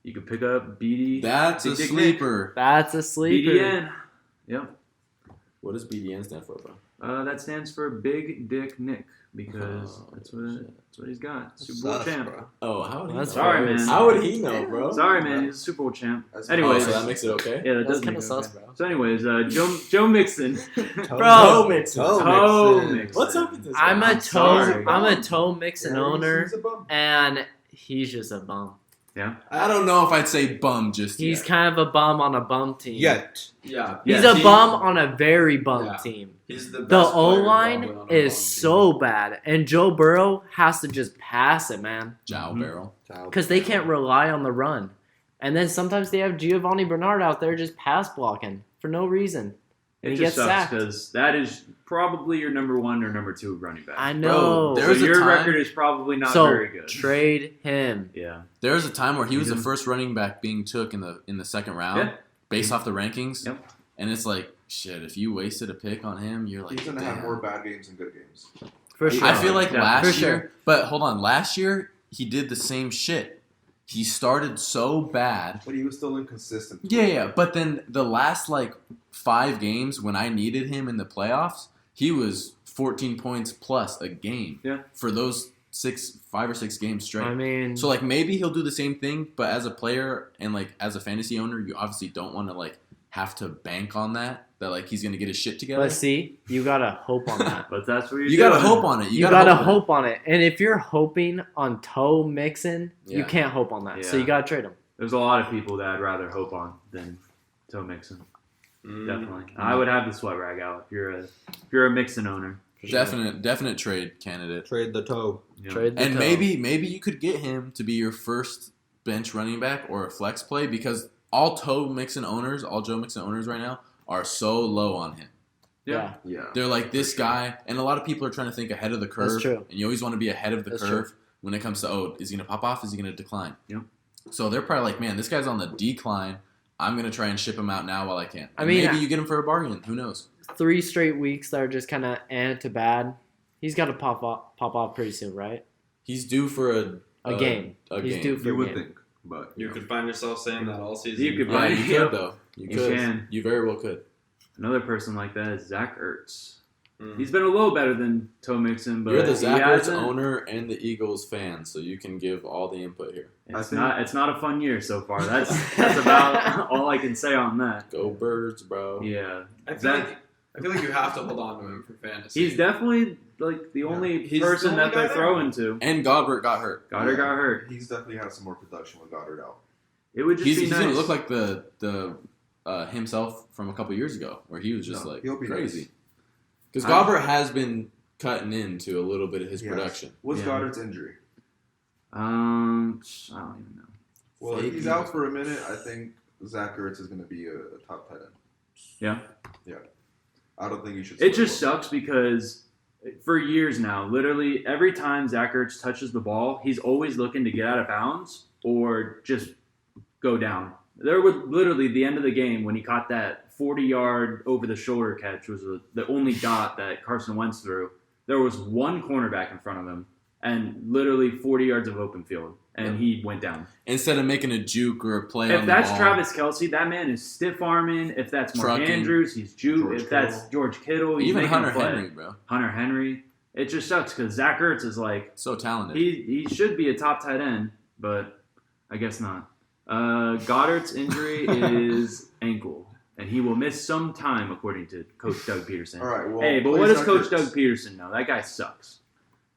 you could pick up BD. that's a Big Dick sleeper. That's a sleeper. BDN. Yep. What does BDN stand for, bro? That stands for Big Dick Nick, because Oh, that's shit. what he's got. Super Bowl Sus, champ. bro. Oh, how would he That's know? Sorry, man. How would he know, bro? Sorry, man. He's a Super Bowl champ. That's Anyways, Oh, so that makes it okay? yeah, that That's does kind make of it sus, okay. bro. So, anyways, Joe Mixon. Bro, Mixon. Toe Mixon. What's up with this? I'm guy? a sorry. I'm a toe mixing Yeah, owner, he's a bum. and he's just a bum. I don't know if I'd say bum just He's yet. kind of a bum on a bum team. Yet. Yeah. He's Yeah, a bum on a very bum Yeah. team. He's the The best O player line probably on a is bum so bad, and Joe Burrow has to just pass it, man, Jow Mhm. Barrel. because they can't rely on the run. And then sometimes they have Giovanni Bernard out there just pass blocking for no reason. It He just gets sucks sacked. because that is probably your number 1 or number 2 running back. I know. Bro, So There's a your time- record is probably not so very good. trade him. Yeah. There was a time where he was the Mhm. first running back being took in the second round Yeah. based off the rankings. Yep. And it's like, shit, if you wasted a pick on him, you're like, He's gonna have damn. more bad games than good games. For sure. I feel like Yeah, last for year, sure. but hold on, last year he did the same shit. He started so bad. But he was still inconsistent. Yeah, but then the last like 5 games when I needed him in the playoffs, he was 14 points plus a game. Yeah. For those 5 or 6 games straight. I mean, So like maybe he'll do the same thing, but as a player and like as a fantasy owner, you obviously don't want to like have to bank on that like he's gonna get his shit together. but see, you gotta hope on that. But that's what you're You gotta doing. hope on it. You gotta on it. hope on it. And if you're hoping on Toe Mixon, you Yeah. can't hope on that. So Yeah. you gotta trade him. There's a lot of people that I'd rather hope on than Toe Mixon. Mm. Definitely. I would have the sweat rag out if you're a Mixon owner. Definite trade candidate. Trade the toe. Yeah. Trade the And Toe. maybe you could get him to be your first bench running back or a flex play because all Joe Mixon owners right now are so low on him. Yeah. Yeah. They're like this guy, and a lot of people are trying to think ahead of the curve. That's true. And you always want to be ahead of the That's curve when it comes to is he gonna pop off? Is he gonna decline? Yep. So they're probably like, man, this guy's on the decline. I'm gonna try and ship him out now while I can. I And mean, maybe you get him for a bargain. Who knows? 3 straight weeks that are just kind of to bad. He's got to pop off pretty soon, right? He's due for A game. A He's game. due for You a would game. think, but You could find yourself saying that all season. You could Yeah, buy- you could though. You You could. can. You very well could. Another person like that is Zach Ertz. Mm. He's been a little better than Toe Mixon, but You're the he Zach Ertz hasn't- owner and the Eagles fan, so you can give all the input here. It's not a fun year so far. That's about all I can say on that. Go Birds, bro. Yeah. I feel Zach- like you have to hold on to him for fantasy. He's definitely like the only He's person the only that they're guy there. throwing to. And Goddard got hurt. Goddard got hurt. he's definitely had some more production with Goddard out. It would just He's be nice. gonna look like the himself from a couple years ago, where he was just No, like he'll be crazy. nice. Because Goddard has been cutting into a little bit of his Yes. production. What's Yeah. Goddard's injury? I don't even know. Well, Fake if he's news. out for a minute, I think Zach Ertz is going to be a top tight end. Yeah. Yeah. I don't think you should. It split just him. sucks because for years now, literally every time Zach Ertz touches the ball, he's always looking to get out of bounds or just go down. There was literally the end of the game when he caught that 40-yard over-the-shoulder catch was the only dot that Carson Wentz threw. There was one cornerback in front of him and literally 40 yards of open field, and he went down. Instead of making a juke or a play on If the that's ball. Travis Kelce, that man is stiff-arming. If that's Mark Trucking. Andrews, he's juke. George If that's Kittle. George Kittle, he's Even making a Hunter play. Henry, bro. Hunter Henry. It just sucks because Zach Ertz is like, So talented. he should be a top tight end, but I guess not. Goddard's injury is ankle, and he will miss some time, according to Coach Doug Peterson. All right. Well, Hey, but play what does Zach Coach Ertz. Doug Peterson know? That guy sucks.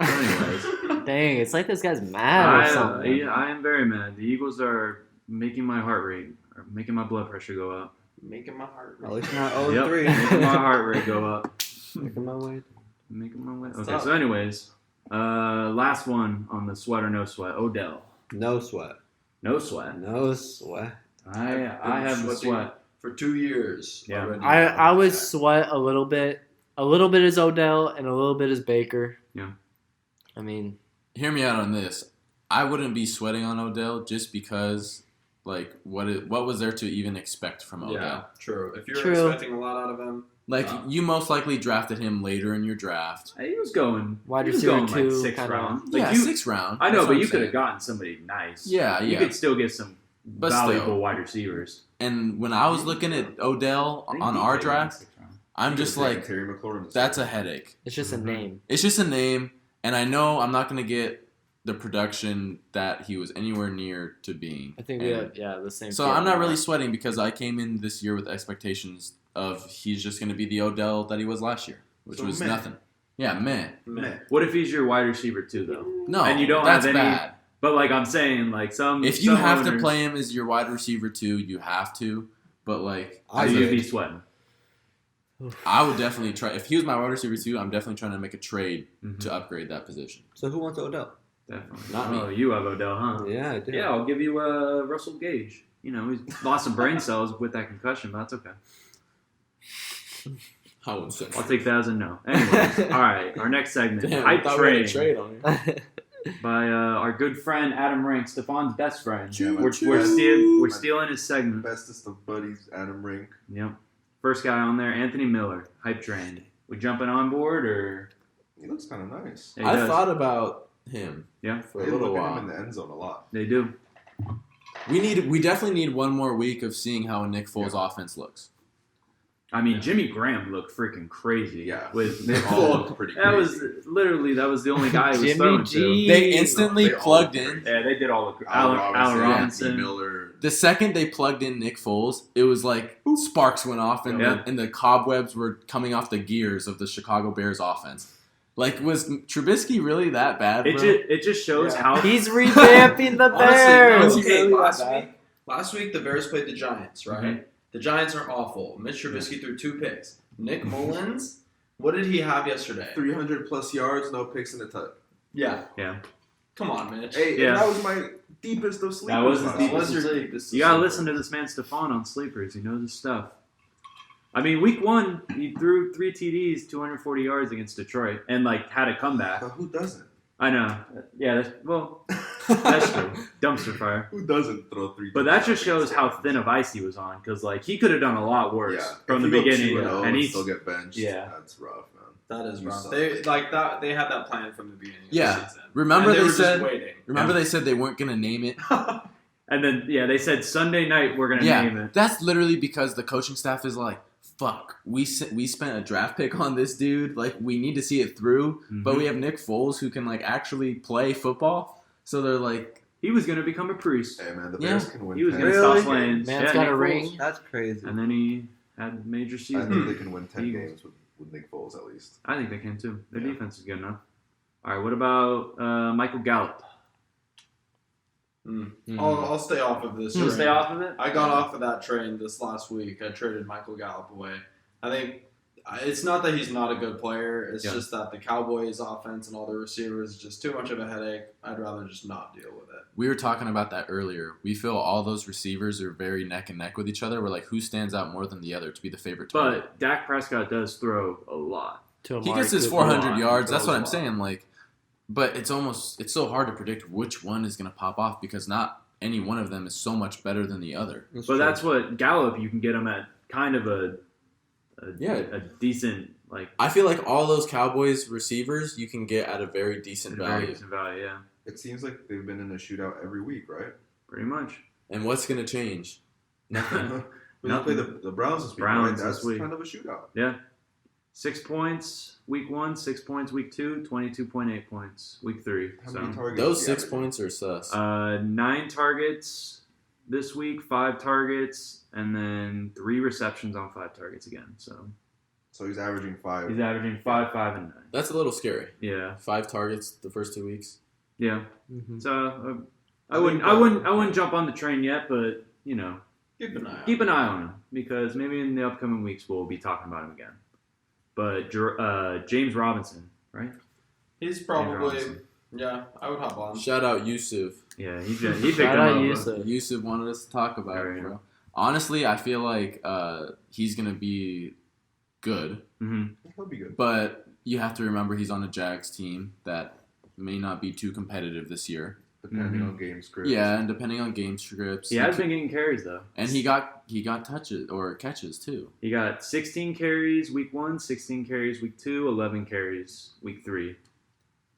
So anyways, Dang, it's like this guy's mad or something. I am very mad. The Eagles are making my heart rate, or making my blood pressure go up. Making my heart At rate. least not Yep, 0-3. making my heart rate go up. Making my way. Making my way. That's Okay, tough. so anyways, last one on the sweat or no sweat. Odell. No sweat. No sweat. No sweat. I have the Sweating sweat. for 2 years. Yeah. already. I would sweat a little bit. A little bit is Odell and a little bit is Baker. Yeah. I mean, Hear me out on this. I wouldn't be sweating on Odell just because, like, what was there to even expect from Odell? Yeah, true. If you're True. expecting a lot out of him, Like, you most likely drafted him later in your draft. He was going Wide he was receiver going like two, sixth kinda- round. Yeah, Like you, 6th round. I know, That's but what you I'm could have saying. gotten somebody nice. Yeah, You yeah. could still get some But valuable still. wide receivers. And when I was looking at Odell I think on he our played in the draft, sixth round. I'm just like, Terry McLaurin. that's a headache. it's just a name. It's just a name, and I know I'm not going to get the production that he was anywhere near to being. I think we And have, the same. So I'm not really sweating because I came in this year with expectations of he's just going to be the Odell that he was last year, which So was meh. nothing. Yeah, man. meh. What if he's your wide receiver too, though? No, And you don't that's have any- bad. But like I'm saying, like some If you some have to owners, play him as your wide receiver too, you have to. But like, I you'd did. be sweating. I would definitely try. If he was my wide receiver too, I'm definitely trying to make a trade Mhm. to upgrade that position. So who wants Odell? Definitely. Not me. Oh, you have Odell, huh? Yeah, I did. Yeah, I'll give you Russell Gage. You know, he's lost some brain cells with that concussion, but that's okay. I wouldn't say. I'll take that as a no. Anyways, all right, our next segment, Damn, I hype thought we had a train trade on here. by our good friend Adam Rank, Stefan's best friend. Yeah, We're stealing his segment. Bestest of buddies, Adam Rink. Yep. First guy on there, Anthony Miller, hype train. We jumping on board or? He looks kind of nice. Yeah, he I does. thought about him Yeah, for a They little look at him while. in the end zone a lot. they do. We definitely need one more week of seeing how Nick Foles' offense looks. I mean, Jimmy Graham looked freaking crazy. Yeah. With They Nick all Foles. looked pretty That was crazy. literally the only guy who was Jimmy throwing G. to. They instantly They all plugged look in. great. Yeah, they did all the Allen Anthony Robinson. Miller. The second they plugged in Nick Foles, it was like sparks went off and, Yeah. and the cobwebs were coming off the gears of the Chicago Bears offense. Like, was Trubisky really that bad, bro? It just shows Yeah. how He's revamping the Bears. Honestly, no, Okay, really last week the Bears played the Giants, right? Mhm. The Giants are awful. Mitch Trubisky threw 2 picks. Nick Mullins, what did he have yesterday? 300 plus yards, no picks in a touch. Yeah. Yeah. Come on, Mitch. Hey, Yeah. and that was my deepest of sleepers. That was his last deepest week. was your sleep. deepest You gotta sleeper. listen to this man Stefan on sleepers. He knows his stuff. I mean, week 1, he threw 3 TDs, 240 yards against Detroit, and like had a comeback. But who doesn't? I know. Yeah, that's true. Dumpster fire. Who doesn't throw 3? But that just shows how thin of ice he was on, because like he could have done a lot worse Yeah. from If the you go beginning, 2-0 and he's still get benched. Yeah. That's rough, man. That is You rough. suck. They like that. They had that plan from the beginning. Yeah. Of the season. Remember And they were said- just waiting. Remember they said they weren't going to name it? and then they said Sunday night we're gonna Yeah, name it. that's literally because the coaching staff is like, fuck, we spent a draft pick on this dude. Like, we need to see it through. But Mhm. we have Nick Foles who can, like, actually play football. So they're like, He was gonna become a priest, Hey, man, the Yeah. Bears can win. he was 10 gonna Really? stop playing. Man's Yeah, got Nick a Foles. ring. That's crazy. And then he had major I season. think they can win 10 Eagles. games with Nick Foles at least. I think they can too. Their Yeah. defense is good enough. All right, what about Michael Gallup? I'll stay off of this. You'll train. stay off of it? I got off of that train this last week. I traded Michael Gallup away. I think it's not that he's not a good player. It's just that the Cowboys' offense and all the receivers is just too much of a headache. I'd rather just not deal with it. We were talking about that earlier. We feel all those receivers are very neck and neck with each other. We're like, who stands out more than the other to be the favorite target? But Dak Prescott does throw a lot. To He Amari gets his Cooper. 400 yards. That's Throws what a I'm lot. saying. Like, but it's so hard to predict which one is going to pop off because not any one of them is so much better than the other. But that's what Gallup, you can get him at kind of a decent, like, I feel like all those Cowboys receivers you can get at a very decent very value. decent value, yeah. It seems like they've been in a shootout every week, right? Pretty much. And what's going to change? Nothing. We play the Browns this week, Browns right? That's this week. kind of a shootout. Yeah. 6 points week 1, 6 points week 2, 22.8 points week 3. How So many targets? Those do you 6 average? points are sus. 9 targets this week, 5 targets, and then 3 receptions on 5 targets again. So So he's averaging 5. he's averaging 5, 5, and 9. That's a little scary. Yeah, 5 targets the first 2 weeks. yeah. Mhm. So I wouldn't jump on the train yet, but you know, Keep an eye keep an eye on him because maybe in the upcoming weeks we'll be talking about him again. But James Robinson, right? He's James probably, Robinson. yeah, I would hop on. Shout out Yusuf. Yeah, he picked Shout him out up. Yusuf. Yusuf wanted us to talk about There it, you bro. Honestly, I feel like he's going to be good, Mm-hmm. He'll be good. but you have to remember he's on a Jags team that may not be too competitive this year. Depending on game scripts. Yeah, and depending on game scripts. He has been getting carries though. And he got touches or catches too. He got 16 carries week 1, 16 carries week 2, 11 carries week 3,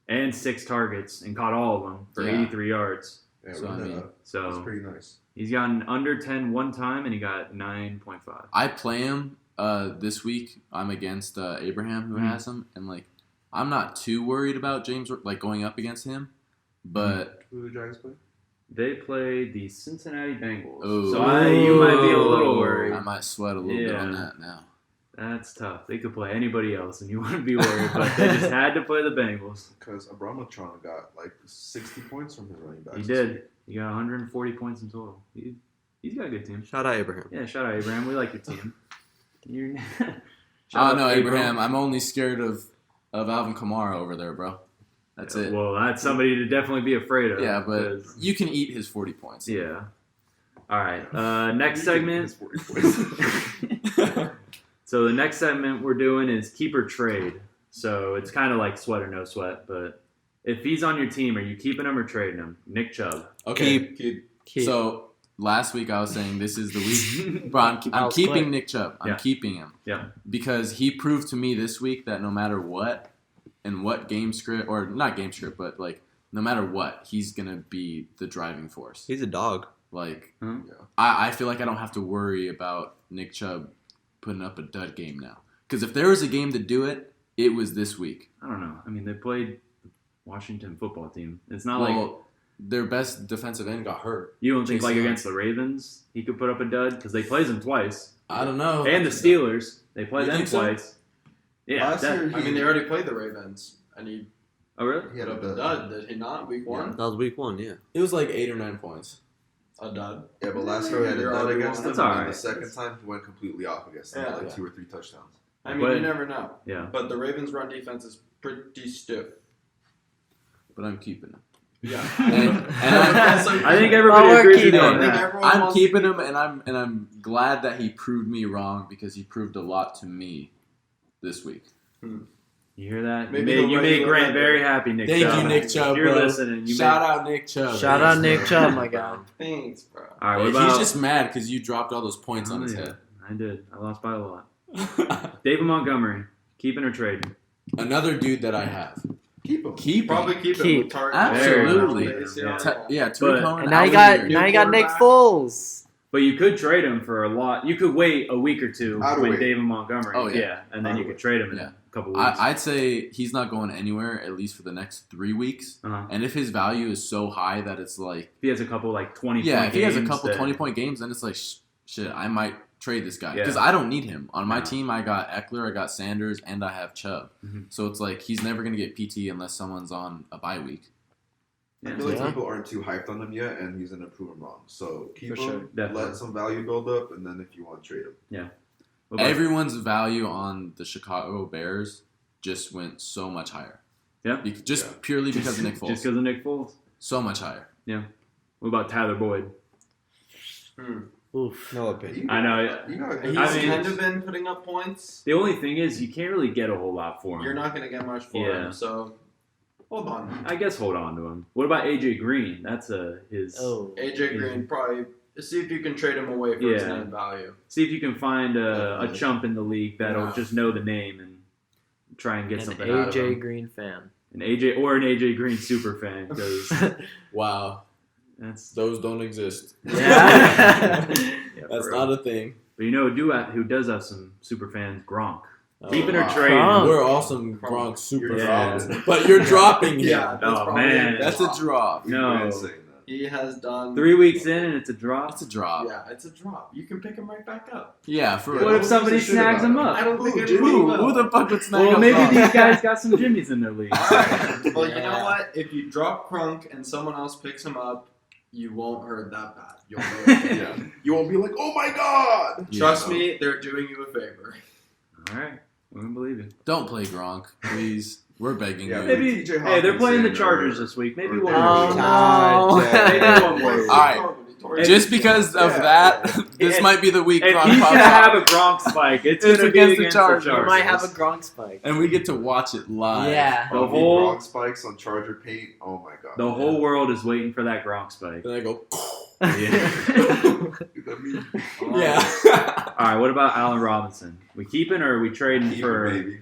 and 6 targets and caught all of them for Yeah. 83 yards. Yeah, So, I mean, that's So pretty nice. he's gotten under 10 one time and he got 9.5. I play him this week. I'm against Abraham who Mhm. has him, and like I'm not too worried about James like going up against him, but Who do the Jags play? They played the Cincinnati Bengals. Oh. So you might be a little worried. I might sweat a little bit on Yeah. that now. That's tough. They could play anybody else and you wouldn't be worried, but they just had to play the Bengals. Because Abramatron got like 60 points from his running backs. He did. He got 140 points in total. He's got a good team. Shout out Abraham. Yeah, shout out Abraham. We like your team. You're Oh Shout no, out Abraham. I'm only scared of Alvin Kamara over there, bro. That's it. Well, that's somebody to definitely be afraid of. Yeah, but 'cause- you can eat his 40 points. yeah. All right. Next You can segment. miss 40 points. So the next segment we're doing is keep or trade. So it's kind of like sweat or no sweat, but if he's on your team, are you keeping him or trading him? Nick Chubb. Okay. Keep. So last week I was saying this is the week. Bro, I'm That was keeping quick. Nick Chubb. I'm Yeah. keeping him. Yeah. Because he proved to me this week that no matter what, and what game script, or not game script, but like no matter what, he's going to be the driving force. He's a dog. Like, Huh? I feel like I don't have to worry about Nick Chubb putting up a dud game now. Because if there was a game to do it, it was this week. I don't know. I mean, they played the Washington football team. It's not like Well, their best defensive end got hurt. you don't think Jason like Young. against the Ravens he could put up a dud because they plays them twice, I don't know. and the Steelers they play You them think so? twice. Yeah. Last year, I mean, they already played the Ravens, and he Oh really? He had put up a dud, did he not? Week 1? That was week 1, yeah. It was like 8 or 9 points. A dud. Yeah, but last year he had a You're dud already against them. That's And all then right. the second time he went completely off against them, Yeah. like 2 or 3 touchdowns. I mean, But- you never know. Yeah. But the Ravens' run defense is pretty stiff. But I'm keeping him. Yeah. And I think everybody we're agrees with keeping you on him. that. Everyone I'm wants keeping to him, and I'm glad that he proved me wrong because he proved a lot to me this week. You hear that? Maybe you the made regular Grant record. very happy, Nick Thank Chubb. you, Nick Chubb, If you're bro. listening, you Shout made... out Nick Chubb. Shout out Nick Chubb, my guy. Thanks, bro. All right, Hey, what about... he's just mad because you dropped all those points on his Oh, yeah. head. I did. I lost by a lot. David Montgomery, keeping or trading? Another dude that I have. Keep him. Keep Probably him. keep it Keep. with Target. Absolutely. Yeah. Yeah, Tariq But- Cohen And now out you of got here. now you got Nick quarterback. Foles. But you could trade him for a lot. You could wait a week or two I'd with wait. David Montgomery. Oh, yeah. And then I'd you could wait. trade him in Yeah. a couple weeks. I'd say he's not going anywhere at least for the next 3 weeks. Uh-huh. And if his value is so high that it's like, If he has a couple like 20 yeah, point if he has a games, couple then- 20-point games, then it's like, shit, I might trade this guy Yeah. because I don't need him on my No. team. I got Eckler, I got Sanders, and I have Chubb. Mhm. So it's like he's never gonna get PT unless someone's on a bye week. I feel like Yeah. people aren't too hyped on him yet, and he's gonna prove him wrong. So keep For him, sure. Definitely. let some value build up, and then if you want, trade him. What about- Everyone's value on the Chicago Bears just went so much higher. Yeah. Just Yeah. purely because of Nick Foles. Just because of Nick Foles. So much higher. What about Tyler Boyd? Oof. No opinion. I know. You got, He's I mean- kind of been putting up points. The only thing is, you can't really get a whole lot for him. You're not going to get much for Yeah. him, so hold on. I guess hold on to him. What about AJ Green? That's his. Oh. AJ Green, probably see if you can trade him away for his Yeah. name value. See if you can find a Definitely. chump in the league that'll Yeah. just know the name and try and get An something out of AJ him. Green fan. An AJ Green super fan because Wow. that's Those don't exist. Yeah. yeah, That's for not real. a thing. But you know who does have some super fans? Gronk. Oh, Keeping or wow. trading? Gronk. We're awesome Gronk super Yeah. fans. But you're dropping him. Yeah, that's Oh, probably man. That's a drop. No. Grant's saying that. He has done 3 weeks in and it's a drop. That's a drop. Yeah, it's a drop. You can pick him right back up. Yeah, for Yeah, What real. if somebody Shit snags about him it. up? I don't think Ooh, anybody Jimmy. will. Who the fuck would snag Well, up maybe Gronk? these guys got some Jimmys in their league. Alright. Well, you know Yeah. what? If you drop Crunk and someone else picks him up, you won't hurt that bad. You'll know. Yeah. You won't be like, oh my god! Trust Yeah. me, they're doing you a favor. All right, we're gonna believe you. Don't play Gronk, please. We're begging Yeah, you. Maybe. TJ Hey, they're playing the Hawkinson Chargers or- this week. Maybe or one Derrick Oh, more. no. Maybe one more. All right. Just because of Yeah. that, this And- might be the week If Gronk he's pops gonna have out. a Gronk spike, it's It's gonna be against the against Chargers. the You Chargers. might have a Gronk spike. And we get to watch it live. Yeah. The The whole- Gronk spikes on Charger paint. Oh my god. The whole world is waiting for that Gronk spike. Then I go, Yeah. I mean, yeah. All right. What about Allen Robinson? We keeping or are we trading keep for? it, baby.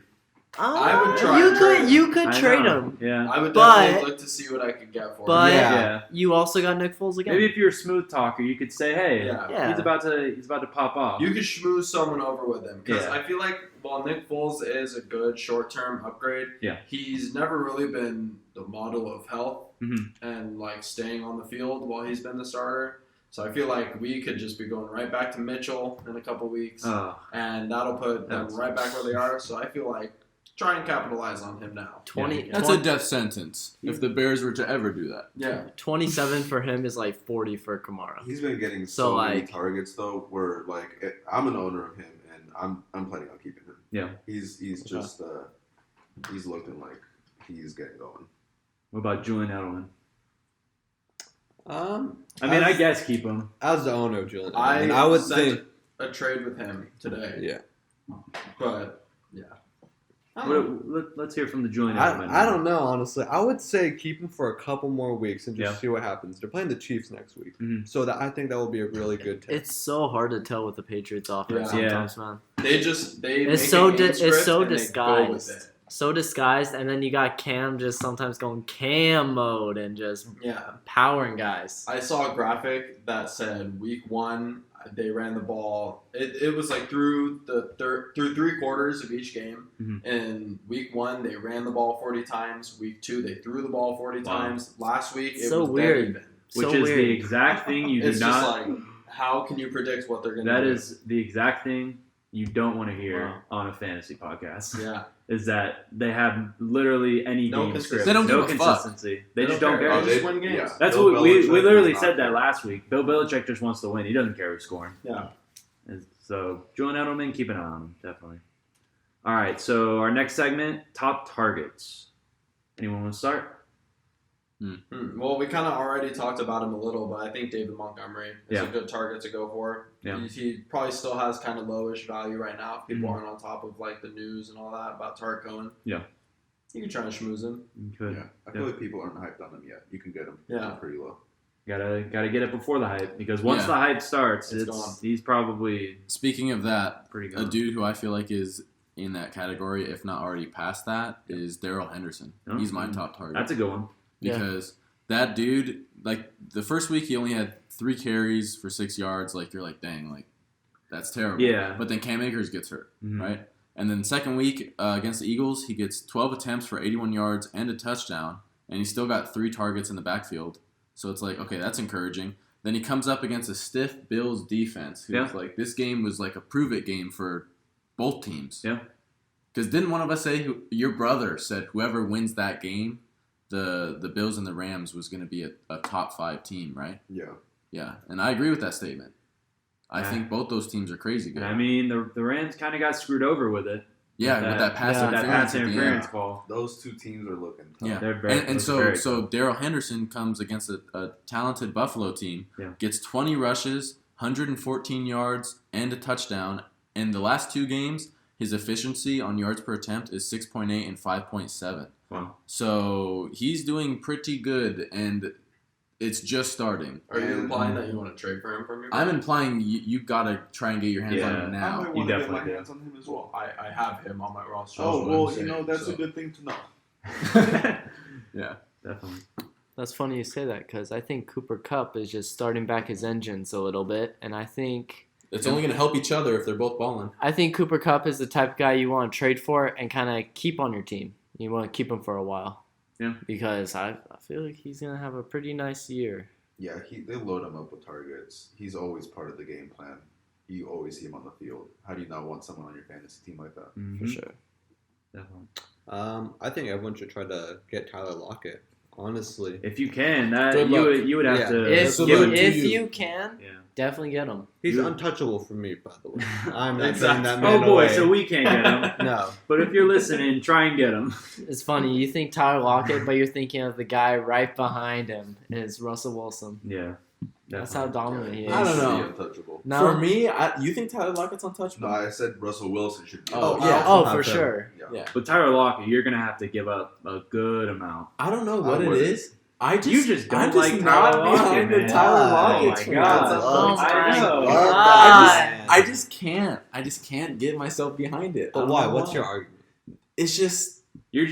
I would try You to could trade you could I trade know. him, Yeah. I would But- definitely look to see what I could get for but him. Yeah. you also got Nick Foles again. Maybe if you're a smooth talker, you could say, "Hey, Yeah. Yeah. he's about to pop off." You could schmooze someone over with him because Yeah. I feel like while Nick Foles is a good short-term upgrade, Yeah. he's never really been the model of health Mhm. and like staying on the field while he's been the starter. So I feel like we could just be going right back to Mitchell in a couple weeks, and that'll put them That's- right back where they are. So I feel like try and capitalize on him now. 20, That's a death sentence if the Bears were to ever do that. Yeah, 27 for him is like 40 for Kamara. He's been getting So, so many like- targets though. Where like I'm an owner of him, and I'm planning on keeping him. Yeah. He's just he's looking like he's getting going. What about Julian Edelman? I mean, as, I guess keep him. as the owner of Julian, I I would sent think, a trade with him today, yeah. but yeah. I don't know. Let's hear from the Julian Edelman. I don't know, honestly. I would say keep him for a couple more weeks and just Yeah. see what happens. They're playing the Chiefs next week, Mhm. so I think that will be a really good test. It's so hard to tell with the Patriots offense Yeah. sometimes, man. They It's make so a game it's script so and they go with disguised. it. So disguised, and then you got Cam just sometimes going Cam mode and just Yeah, powering guys. I saw a graphic that said week 1 they ran the ball. It was like through through 3 quarters of each game. Mhm. In week 1 they ran the ball 40 times. Week 2 they threw the ball 40 Wow. times. Last week it So was weird. dead even. Which So is weird. the exact thing you do It's not. just like how can you predict what they're gonna That do? is the exact thing you don't want to hear Wow. on a fantasy podcast. Yeah. Is that they have literally any No game consistency. script. They don't no give a fuck. consistency. They just don't care. They Oh, just they- win games. yeah. That's Bill what we Belichick literally does said not that care. last week. Bill Belichick just wants to win. He doesn't care who's scoring. Yeah. And so Julian Edelman, keep an eye on him, definitely. All right, so our next segment, top targets. Anyone want to start? Well, we kind of already talked about him a little, but I think David Montgomery is Yeah. a good target to go for. Yeah. He probably still has kind of lowish value right now if people Mhm. aren't on top of like the news and all that about Tarek Cohen. Yeah. You can try and schmooze him. You could. Yeah, I feel like people aren't hyped on him yet. You can get him Yeah. pretty low. Gotta get it before the hype because once Yeah. the hype starts, It's gone. he's probably Speaking of that, pretty a good. dude who I feel like is in that category, if not already past that, is Darrell Henderson. Oh. He's my top target. That's a good one. Yeah. Because that dude, like the first week he only had 3 carries for 6 yards. Like you're like, dang, like that's terrible. Yeah. But then Cam Akers gets hurt, Mhm. right? And then second week against the Eagles, he gets 12 attempts for 81 yards and a touchdown, and he still got 3 targets in the backfield. So it's like, okay, that's encouraging. Then he comes up against a stiff Bills defense. Who's Yeah. like, this game was like a prove it game for both teams. Yeah. Because didn't one of us say your brother said whoever wins that game the Bills and the Rams was going to be a top 5 team, right? Yeah. Yeah, and I agree with that statement. I Yeah. think both those teams are crazy good. And I mean, the Rams kind of got screwed over with it. Yeah, with that pass interference. pass at the end. interference call. Those two teams are looking tough. Yeah, They're very, and so very so tough. Darrell Henderson comes against a talented Buffalo team, Yeah. gets 20 rushes, 114 yards, and a touchdown. In the last 2 games, his efficiency on yards per attempt is 6.8 and 5.7. Wow. So he's doing pretty good, and it's just starting. Are you And- implying that you want to trade for him from your? I'm implying you got to try and get your hands on Yeah. him I now. might You want to get definitely my do. hands on him as well. I have him on my roster. Oh, is what well, I'm you know, saying, that's so. a good thing to know. Yeah. Definitely. That's funny you say that because I think Cooper Kupp is just starting back his engines a little bit, and I think It's only going to help each other if they're both balling. Cooper Kupp is the type of guy you want to trade for and kind of keep on your team. You want to keep him for a while. Yeah. Because I feel like he's gonna have a pretty nice year. Yeah, they load him up with targets. He's always part of the game plan. You always see him on the field. How do you not want someone on your fantasy team like that? Mhm. For sure. Definitely. I think everyone should try to get Tyler Lockett. Honestly, If you can, that Good you luck. would have Yeah. to If so give look, it. to if you. you can, Yeah. definitely get him. he's You- untouchable for me. By the way, I'm not Exactly. saying that Oh man boy, away. so we can't get him. No, But if you're listening, try and get him. It's funny. You think Tyler Lockett, but you're thinking of the guy right behind him is Russell Wilson. Yeah. That's how dominant he is. I don't know. He's untouchable. No. For me, you think Tyler Lockett's untouchable? No, I said Russell Wilson should be. Oh, untouchable. yeah. Oh, I'll for have him. sure. Yeah. Yeah. But Tyler Lockett, you're gonna have to give up a good amount. I don't know what I it wouldn't. is. I just, You just don't I'm like just Tyler not Lockett, behind man. the Tyler Oh Lockett my train. God. Oh my know. God. I just can't. I just can't get myself behind it. I but don't why? know What's your argument? It's just You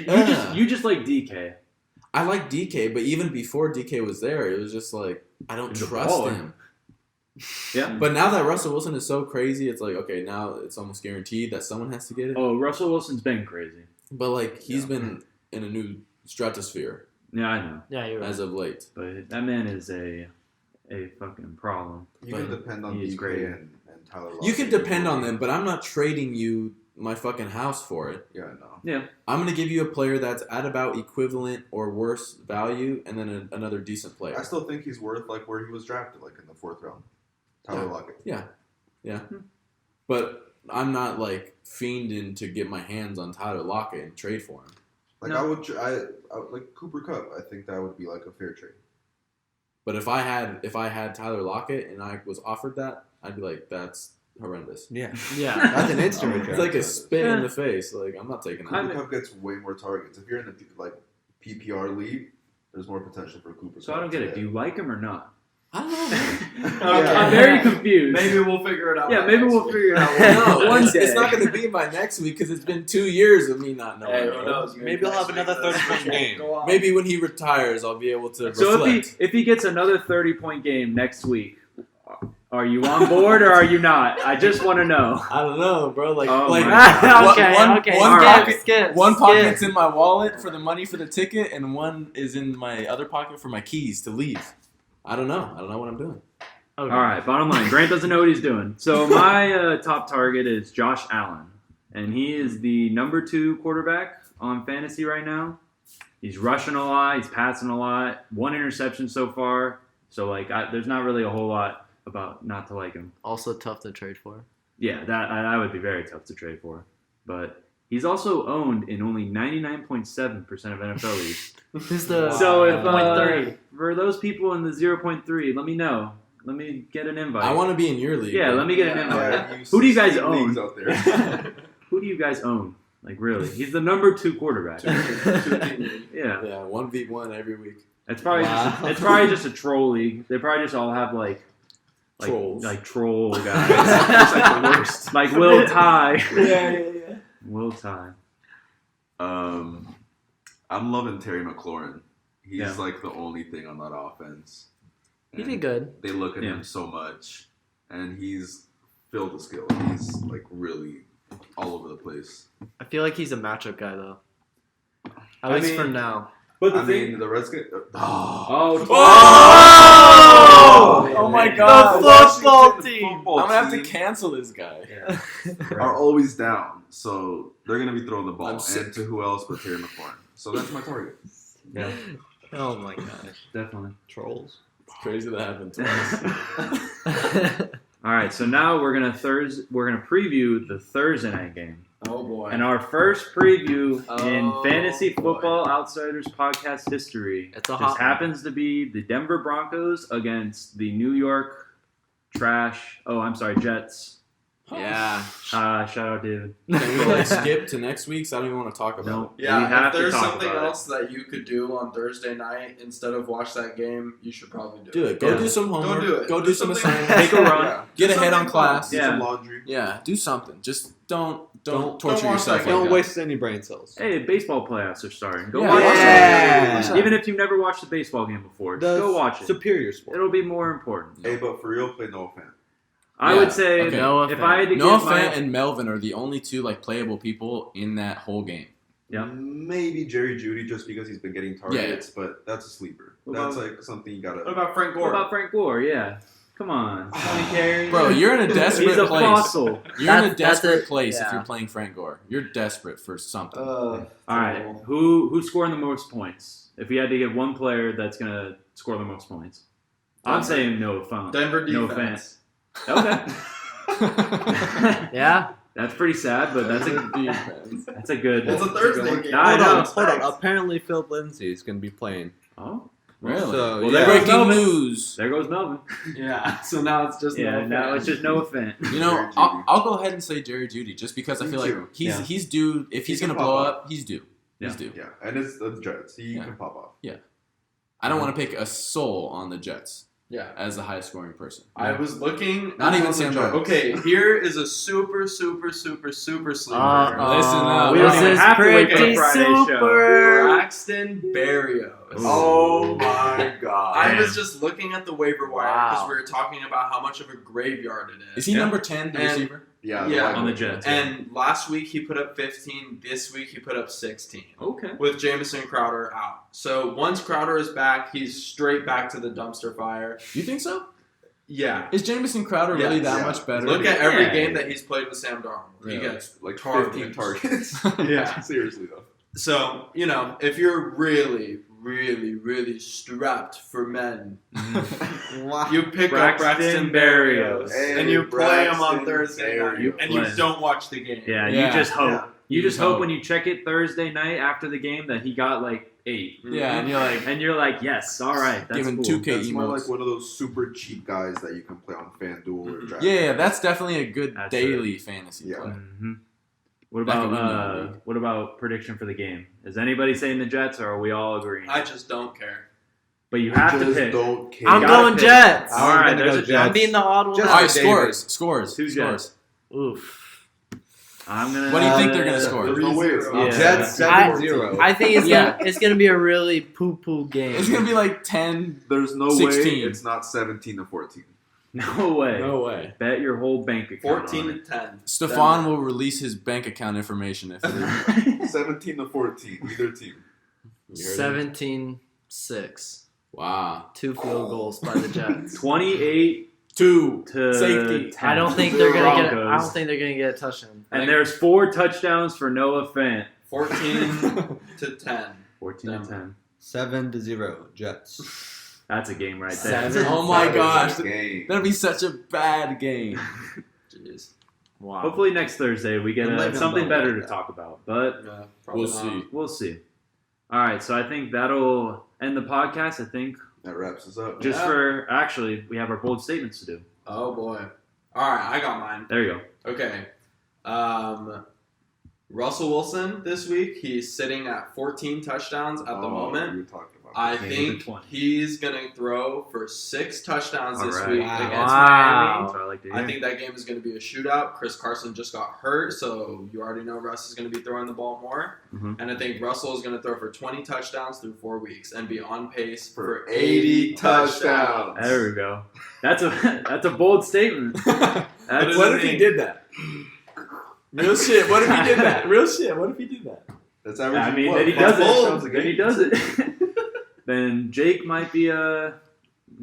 just like DK. I like DK, but even before DK was there, it was just like I don't He's a trust baller. him. Yeah. But now that Russell Wilson is so crazy, it's like okay, now it's almost guaranteed that someone has to get it. Oh, Russell Wilson's been crazy. But like he's Yeah. been in a new stratosphere Yeah, I know. Yeah, you're right. as of late. But that man is a fucking problem. You can depend on He's DK great. and Tyler Lockett. You can depend on them, but I'm not trading you my fucking house for it. Yeah, no. Yeah. I'm gonna give you a player that's at about equivalent or worse value, and then another decent player. I still think he's worth like where he was drafted, like in the 4th round. Tyler Lockett. But I'm not like fiending to get my hands on Tyler Lockett and trade for him. Like No. I would like Cooper Kupp. I think that would be like a fair trade. But if I had Tyler Lockett and I was offered that, I'd be like, that's horrendous. Yeah, Yeah. that's an instant It's return. like a spit in Yeah. the face. Like I'm not taking Cooper that. Kupp gets way more targets. If you're in the like PPR league, there's more potential for Cooper. So I Kupp don't get it. to Do you like him or not? I don't know. Man. Okay. I'm very confused. Maybe we'll figure it out. Yeah, by maybe next we'll week. figure it out. No, One it's day. not going to be by next week because it's been 2 years of me not knowing. Hey, bro. who knows? Maybe he'll have another 30-point game. Go on. Maybe when he retires, I'll be able to So reflect. if he gets another 30-point game next week, are you on board or are you not? I just want to know. I don't know, bro. Like, Oh like my God. okay, one, okay. one All pocket, skip. one pocket's in my wallet for the money for the ticket, and one is in my other pocket for my keys to leave. I don't know. I don't know what I'm doing. Okay. All right, bottom line, Grant doesn't know what he's doing. So my top target is Josh Allen, and he is the number 2 quarterback on fantasy right now. He's rushing a lot, he's passing a lot, 1 interception so far. So like, there's not really a whole lot about not to like him. Also tough to trade for. Yeah, that would be very tough to trade for. But he's also owned in only 99.7% of NFL leagues. Who's the So if 0.3? for those people in the 0.3, let me know. Let me get an invite. I want to be in your league. Yeah, bro. let me get an invite. Yeah, Who do you guys 16 own? leagues out there? Who do you guys own? Like really? He's the number 2 quarterback. Yeah, Yeah, 1v1 every week. it's probably Wow. it's probably just a troll league. They probably just all have like Trolls. like troll guys. It's like the worst. Like Will Ty. Yeah. Will Ty. I'm loving Terry McLaurin. He's Yeah. like the only thing on that offense. He And did good. They look at Yeah. him so much, and he's filled with skill. He's like really all over the place. I feel like he's a matchup guy though. At I least mean- for now. But I mean, the Redskins. oh, Oh my God. football team. I'm gonna have to cancel this guy. are always down, so they're gonna be throwing the ball I'm sick. and to who else but Terry McLaurin. So that's my target. Yeah, Oh my gosh. definitely. Trolls. It's crazy that happened twice. All right, so now we're gonna preview the Thursday night game. Oh boy. And our first preview in Oh, Fantasy boy. Football Outsiders podcast history It's a just hot one. happens to be the Denver Broncos against the New York Jets. Yeah. Shout out, David. Can we like skip to next week's? I don't even want to talk about No, it. we have if there's to talk something about else that you could do on Thursday night instead of watch that game, you should probably do Do it. it. Go Yeah. do some homework. do it. Go do Do some something. assignments. Take a run. Yeah. Get Do ahead on something class. Do Yeah. some laundry. Yeah, do something. Just don't Don't torture watch yourself. that Like game. Don't that. waste any brain cells. Hey, baseball playoffs are starting. Go Yeah. watch Yeah. it. Even if you've never watched a baseball game before, just go watch it. Superior sport. It'll be more important. Hey, but for real, play Noah Fant. I Yeah, would say okay. Noah if Fant. I had to Noah give my Fant and Melvin are the only two like playable people in that whole game. Yeah. Maybe Jerry Judy just because he's been getting targets, but that's a sleeper. What That's about- like something you gotta. What about Frank what Gore? about Frank Gore? Yeah, come on, 20 carries. Bro, you're in a He's desperate a place. fossil. You're in a That's desperate it. place if Yeah. you're playing Frank Gore. You're desperate for something. All right, who's scoring the most points? If you had to get one player that's gonna score the most points, I'm Denver. saying Noah Fant. Denver No defense. Okay, Yeah. that's pretty sad, but that's a defense. that's a good. It's a Thursday game. I know. Hold on. Apparently, Phil Lindsay is going to be playing. Oh, Really? So, Well, yeah. there goes Breaking Melvin. news. There goes Melvin. Yeah. So now it's just Yeah, no now fan. it's just Noah Fant. You know, Jerry I'll, Jeudy. I'll go ahead and say Jerry Judy just because I Me feel too. like Yeah. he's due. If he's He gonna can blow pop up, he's due. He's Yeah. due. Yeah, and it's the Jets. He Yeah. can pop off. I don't want to pick a soul on the Jets Yeah. as the highest scoring person. I was looking. Not even on the Sam chart. Darnold. Okay, here is a super sleeper sleeper. Listen up. We This don't even is have to wait for pretty Friday's show. super. Braxton Berrios. Oh my god! I was just looking at the waiver wire because Wow. we were talking about how much of a graveyard it is. Is he Yeah. number 10, the And- receiver? Yeah, Yeah. white On the boy. Jets. And last week he put up 15. This week he put up 16. Okay. With Jamison Crowder out. So once Crowder is back, he's straight back to the dumpster fire. You think so? Yeah. Is Jamison Crowder really Yes. that Yeah. much better? Look at every Yeah. game that he's played with Sam Darnold. He Really? gets Like targets. 15 targets. Yeah. Seriously though. So, you know, if you're really strapped for men, you pick up Braxton Berrios Hey, and you play him on Braxton Thursday night Berrios. and you Play. don't watch the game. Yeah, Yeah. you just hope. Yeah. You just hope. hope when you check it Thursday night after the game that he got like 8. Yeah, and you're like, And you're like, yes, all right, that's Giving cool. 2K That's more emotes. like one of those super cheap guys that you can play on FanDuel or Draft. yeah, that's definitely a good That's daily fantasy Yeah. play. Mhm. What Back about when we were in the league. what about prediction for the game? Is anybody saying the Jets, or are we all agreeing? I just don't care. But you have to Just pick. don't care. I'm gotta going pick. Jets. All right, I'm gonna there's go a Jets. I'm being the odd one Just All out. right, for scores. Two Scores. Oof. I'm gonna. What do you think they're gonna score? There's no way it's not. Yeah. Jets I- 7-0. I think it's Yeah. gonna be a really poo game. It's gonna be like 10. There's no 16. way it's not 17-14. No way. No way. Bet your whole bank account. 14 on to 10. Stefan will release his bank account information if it. 17-14, either team. 17-6. Wow. 2 field goals by the Jets. 28 2 to safety. 10. I don't think they're gonna get. I Broncos. don't think they're gonna get a touchdown. And there's 4 touchdowns for Noah Fant. 14 to 10. 14 to 10. 7-0 Jets. That's a game right there. 7. Oh my That gosh. is a game. That'll be such a bad game. Jeez. Wow. Hopefully next Thursday we get I'm letting something them know better about to that. talk about. But Yeah, We'll probably not. see. we'll see. All right, so I think that'll end the podcast. I think That wraps us up. just Yeah. for actually we have our bold statements to do. Oh boy. All right, I got mine. There you go. Okay. Russell Wilson this week, he's sitting at 14 touchdowns at the Oh, moment. You were talking about I that. Maybe think 20. he's going to throw for 6 touchdowns this All right. week Wow. against Wow. Miami. That's what I like to hear. I think that game is going to be a shootout. Chris Carson just got hurt, so you already know Russ is going to be throwing the ball more. Mhm. And I think Russell is going to throw for 20 touchdowns through 4 weeks and be on pace For for 80 touchdowns. There we go. That's a bold statement. That's, What if he did that? Real shit. What if he did that? Real shit. What if he did that? That's average. I mean, what, then he 5 does touchdowns a it. Then he game? does it. Then Jake might be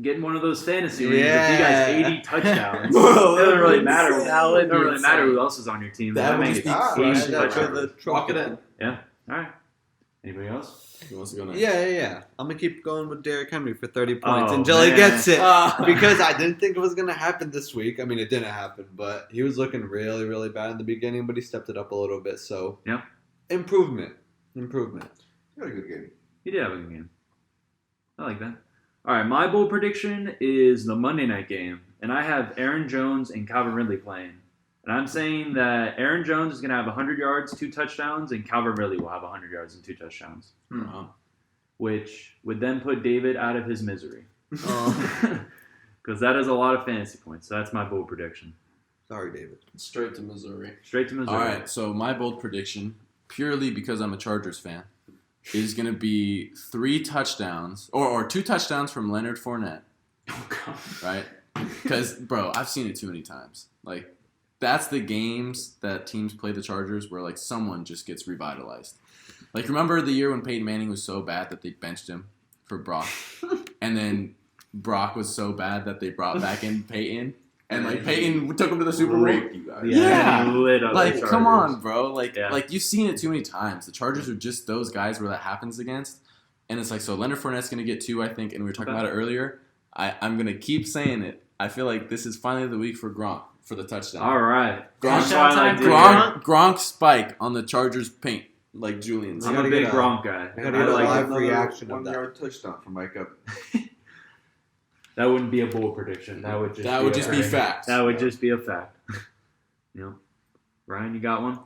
getting one of those fantasy leagues. If he Yeah. got 80 touchdowns, Whoa, it doesn't that'd really be matter. insane. That would It doesn't be really matter insane. who else is on your team. That would makes just be it Ah, crazy crazy. That's touchdowns. where the Walk it trophy- in. All right. Anybody else? Who wants to go next? Yeah. I'm gonna keep going with Derrick Henry for 30 points Oh, until he man. gets it. Because I didn't think it was gonna happen this week. I mean, it didn't happen, but he was looking really, really bad in the beginning. But he stepped it up a little bit. So Yeah. improvement. He had a good game. He did have a good game. I like that. All right, my bold prediction is the Monday night game, and I have Aaron Jones and Calvin Ridley playing. And I'm saying that Aaron Jones is going to have 100 yards, 2 touchdowns, and Calvin Ridley will have 100 yards and 2 touchdowns, Wow. which would then put David out of his misery. Oh, Because that is a lot of fantasy points. So that's my bold prediction. sorry, David. Straight to Missouri. Straight to Missouri. All right, so my bold prediction, purely because I'm a Chargers fan, is going to be 3 touchdowns, or 2 touchdowns from Leonard Fournette, Oh, God. right? Because, bro, I've seen it too many times. Like, that's the games that teams play the Chargers where, like, someone just gets revitalized. Like, remember the year when Peyton Manning was so bad that they benched him for Brock? And then Brock was so bad that they brought back in Peyton? And, like, Peyton took him to the Super Bowl. You guys. Yeah. he lit up the Like, come Chargers. on, bro. Like, Yeah. like you've seen it too many times. The Chargers are just those guys where that happens against. And it's like, so Leonard Fournette's going to get 2, I think, and we were talking Okay. about it earlier. I'm going to keep saying it. I feel like this is finally the week for Gronk for the touchdown. All right. Gronk, Touchdown time for Gronk spike on the Chargers paint, like Julian's. I'm gotta a big get a- Gronk guy. I gotta I get a like live it. reaction of that. 1-yard touchdown from Mike Evans. That wouldn't be a bold prediction. That would just That be would a just be fact. fact. That would just be a fact. Yep. Ryan, you got one?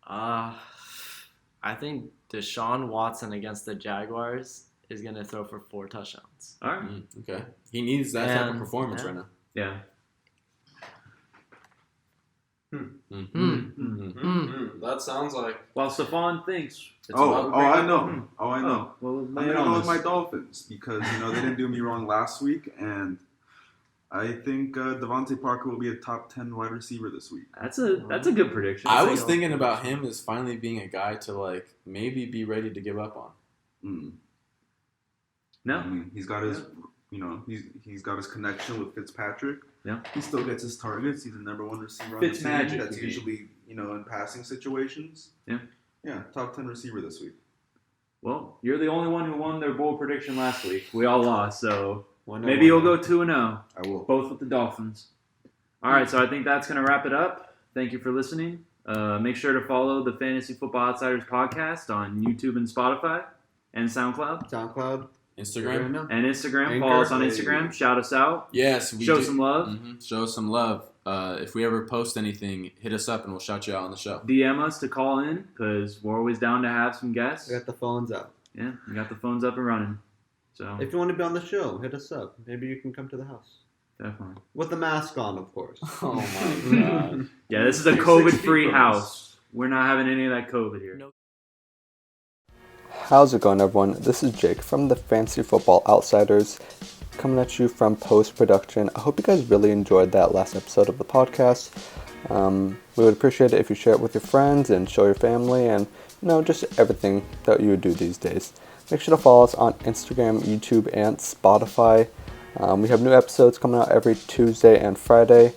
I think Deshaun Watson against the Jaguars is going to throw for 4 touchdowns. All right. Okay. He needs that type of And- performance yeah. right now. Yeah. That sounds like While Stephon thinks. It's Oh, about I great- know. Oh, I know. Well, I'm lay gonna it go on with us. my Dolphins because they didn't do me wrong last week, and I think Devontae Parker will be a top 10 wide receiver this week. That's a good prediction. I was thinking about him as finally being a guy to, like, maybe be ready to give up on. I No. mean, he's got his, he's got his connection with Fitzpatrick. Yeah. He still gets his targets. He's the number 1 receiver on Fitz the team. magic, That's you mean. usually, in passing situations. Yeah. Yeah, top 10 receiver this week. Well, you're the only one who won their bold prediction last week. We all lost, so One maybe you'll go 2-0, I will. both with the Dolphins. All right, so I think that's going to wrap it up. Thank you for listening. Make sure to follow the Fantasy Football Outsiders podcast on YouTube and Spotify and SoundCloud SoundCloud, Instagram? and Instagram. Anchor. Follow us on Instagram. Shout us out. Yes. We Show do. some love. Mhm. Show some love. If we ever post anything, hit us up and we'll shout you out on the show. DM us to call in because we're always down to have some guests. we got the phones out. Yeah, we got the phones up and running. So If you want to be on the show, hit us up. Maybe you can come to the house definitely. with a mask on, of course. Oh my god. Yeah, this is a You're 6 COVID-free feet from house. We're not having any of that COVID here. How's it going, everyone? This is Jake from the Fantasy Football Outsiders, coming at you from post-production. I hope you guys really enjoyed that last episode of the podcast. We would appreciate it if you share it with your friends and show your family and, just everything that you would do these days. Make sure to follow us on Instagram, YouTube, and Spotify. We have new episodes coming out every Tuesday and Friday.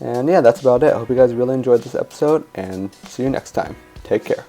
And yeah, that's about it. I hope you guys really enjoyed this episode, and see you next time. Take care.